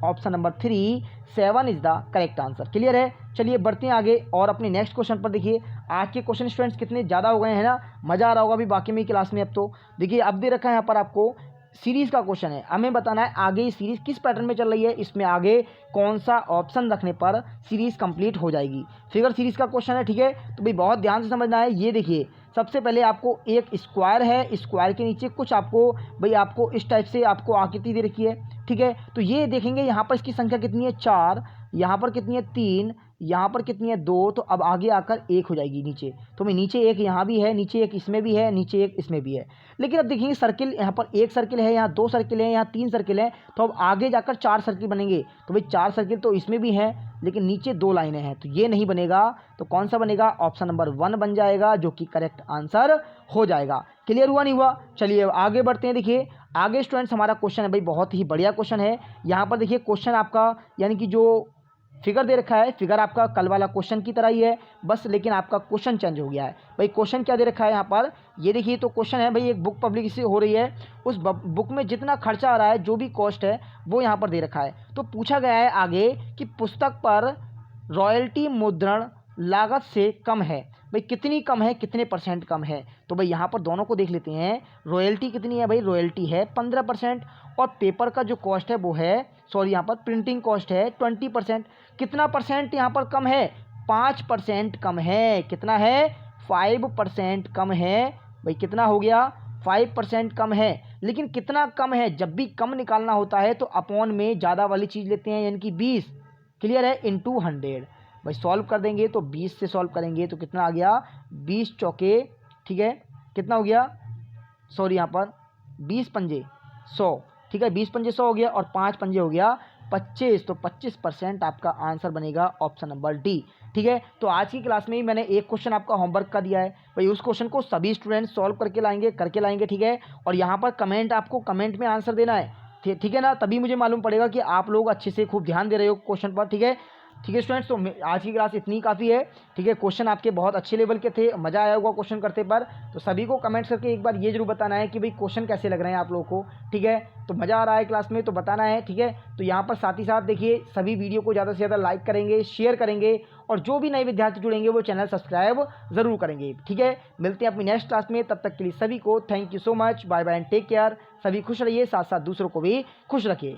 option number 3, 7 is the correct answer. Clear है, चलिए बढ़ते हैं आगे और अपने नेक्स्ट क्वेश्चन पर। देखिए आज के क्वेश्चन स्टूडेंट्स कितने ज़्यादा हो गए हैं ना, मज़ा आ रहा होगा अभी बाकी में क्लास में। अब तो देखिए अब दे रखा है यहाँ पर आपको सीरीज़ का क्वेश्चन है, हमें बताना है आगे ये सीरीज़ किस पैटर्न में चल रही है, इसमें आगे कौन सा ऑप्शन रखने पर सीरीज़ कंप्लीट हो जाएगी। फिगर सीरीज़ का क्वेश्चन है। ठीक है, तो भाई बहुत ध्यान से समझना है। ये देखिए सबसे पहले आपको एक स्क्वायर है, स्क्वायर के नीचे कुछ आपको भाई आपको इस टाइप से आपको आकृति दे रखी है। ठीक है, तो ये देखेंगे यहाँ पर इसकी संख्या कितनी है 4, यहाँ पर कितनी है 3, यहाँ पर कितनी है 2, तो अब आगे आकर 1 हो जाएगी नीचे। तो मैं नीचे एक यहाँ भी है, नीचे एक इसमें भी है, नीचे एक इसमें भी है। लेकिन अब देखेंगे सर्किल यहाँ पर एक सर्किल है, यहाँ 2 सर्किल है, यहाँ 3 सर्किल है, तो अब आगे जाकर 4 सर्किल बनेंगे। तो भाई 4 सर्किल तो इसमें भी है, लेकिन नीचे 2 लाइनें हैं, तो ये नहीं बनेगा। तो कौन सा बनेगा, ऑप्शन नंबर 1 बन जाएगा, जो कि करेक्ट आंसर हो जाएगा। क्लियर हुआ नहीं हुआ, चलिए आगे बढ़ते हैं। देखिए आगे स्टूडेंट्स हमारा क्वेश्चन है भाई बहुत ही बढ़िया क्वेश्चन है। यहाँ पर देखिए क्वेश्चन आपका यानी कि जो फिगर दे रखा है, फिगर आपका कल वाला क्वेश्चन की तरह ही है बस, लेकिन आपका क्वेश्चन चेंज हो गया है। भाई क्वेश्चन क्या दे रखा है यहाँ पर, ये देखिए तो क्वेश्चन है भाई एक बुक पब्लिश से हो रही है, उस बुक में जितना खर्चा आ रहा है, जो भी कॉस्ट है वो यहाँ पर दे रखा है। तो पूछा गया है आगे कि पुस्तक पर रॉयल्टी मुद्रण लागत से कम है, भाई कितनी कम है, कितने % कम है। तो भाई यहाँ पर दोनों को देख लेते हैं। रॉयल्टी कितनी है भाई, रॉयल्टी है 15% और पेपर का जो कॉस्ट है वो है, सॉरी यहाँ पर प्रिंटिंग कॉस्ट है 20%। कितना % यहाँ पर कम है, 5% कम है। कितना है, 5% कम है। भाई कितना हो गया, 5% कम है। लेकिन कितना कम है, जब भी कम निकालना होता है तो अपॉन में ज़्यादा वाली चीज़ लेते हैं, यानी कि 20। क्लियर है, इंटू 100। भाई सॉल्व कर देंगे तो 20 से सॉल्व करेंगे तो कितना आ गया, 20 चौके, ठीक है कितना हो गया, सॉरी यहाँ पर 20 पंजे 100। ठीक है, 20 पंजे 100 हो गया और 5 पंजे हो गया 25। तो 25% आपका आंसर बनेगा ऑप्शन नंबर डी। ठीक है, तो आज की क्लास में ही मैंने एक क्वेश्चन आपका होमवर्क का दिया है भाई, उस क्वेश्चन को सभी स्टूडेंट सॉल्व करके लाएंगे। ठीक है, और यहाँ पर कमेंट आपको कमेंट में आंसर देना है। ठीक है ना, तभी मुझे मालूम पड़ेगा कि आप लोग अच्छे से खूब ध्यान दे रहे हो क्वेश्चन पर। ठीक है, ठीक है स्टूडेंट्स, तो आज की क्लास इतनी काफ़ी है। ठीक है, क्वेश्चन आपके बहुत अच्छे लेवल के थे, मज़ा आया होगा क्वेश्चन करते पर। तो सभी को कमेंट्स करके एक बार ये जरूर बताना है कि भाई क्वेश्चन कैसे लग रहे हैं आप लोगों को। ठीक है, तो मज़ा आ रहा है क्लास में तो बताना है। ठीक है, तो यहाँ पर साथ ही साथ देखिए सभी वीडियो को ज़्यादा से ज़्यादा लाइक करेंगे, शेयर करेंगे, और जो भी नए विद्यार्थी जुड़ेंगे वो चैनल सब्सक्राइब ज़रूर करेंगे। ठीक है, मिलते हैं अपनी नेक्स्ट क्लास में, तब तक के लिए सभी को thank you so much, bye bye and take care. सभी खुश रहिए, साथ साथ दूसरों को भी खुश रखिए।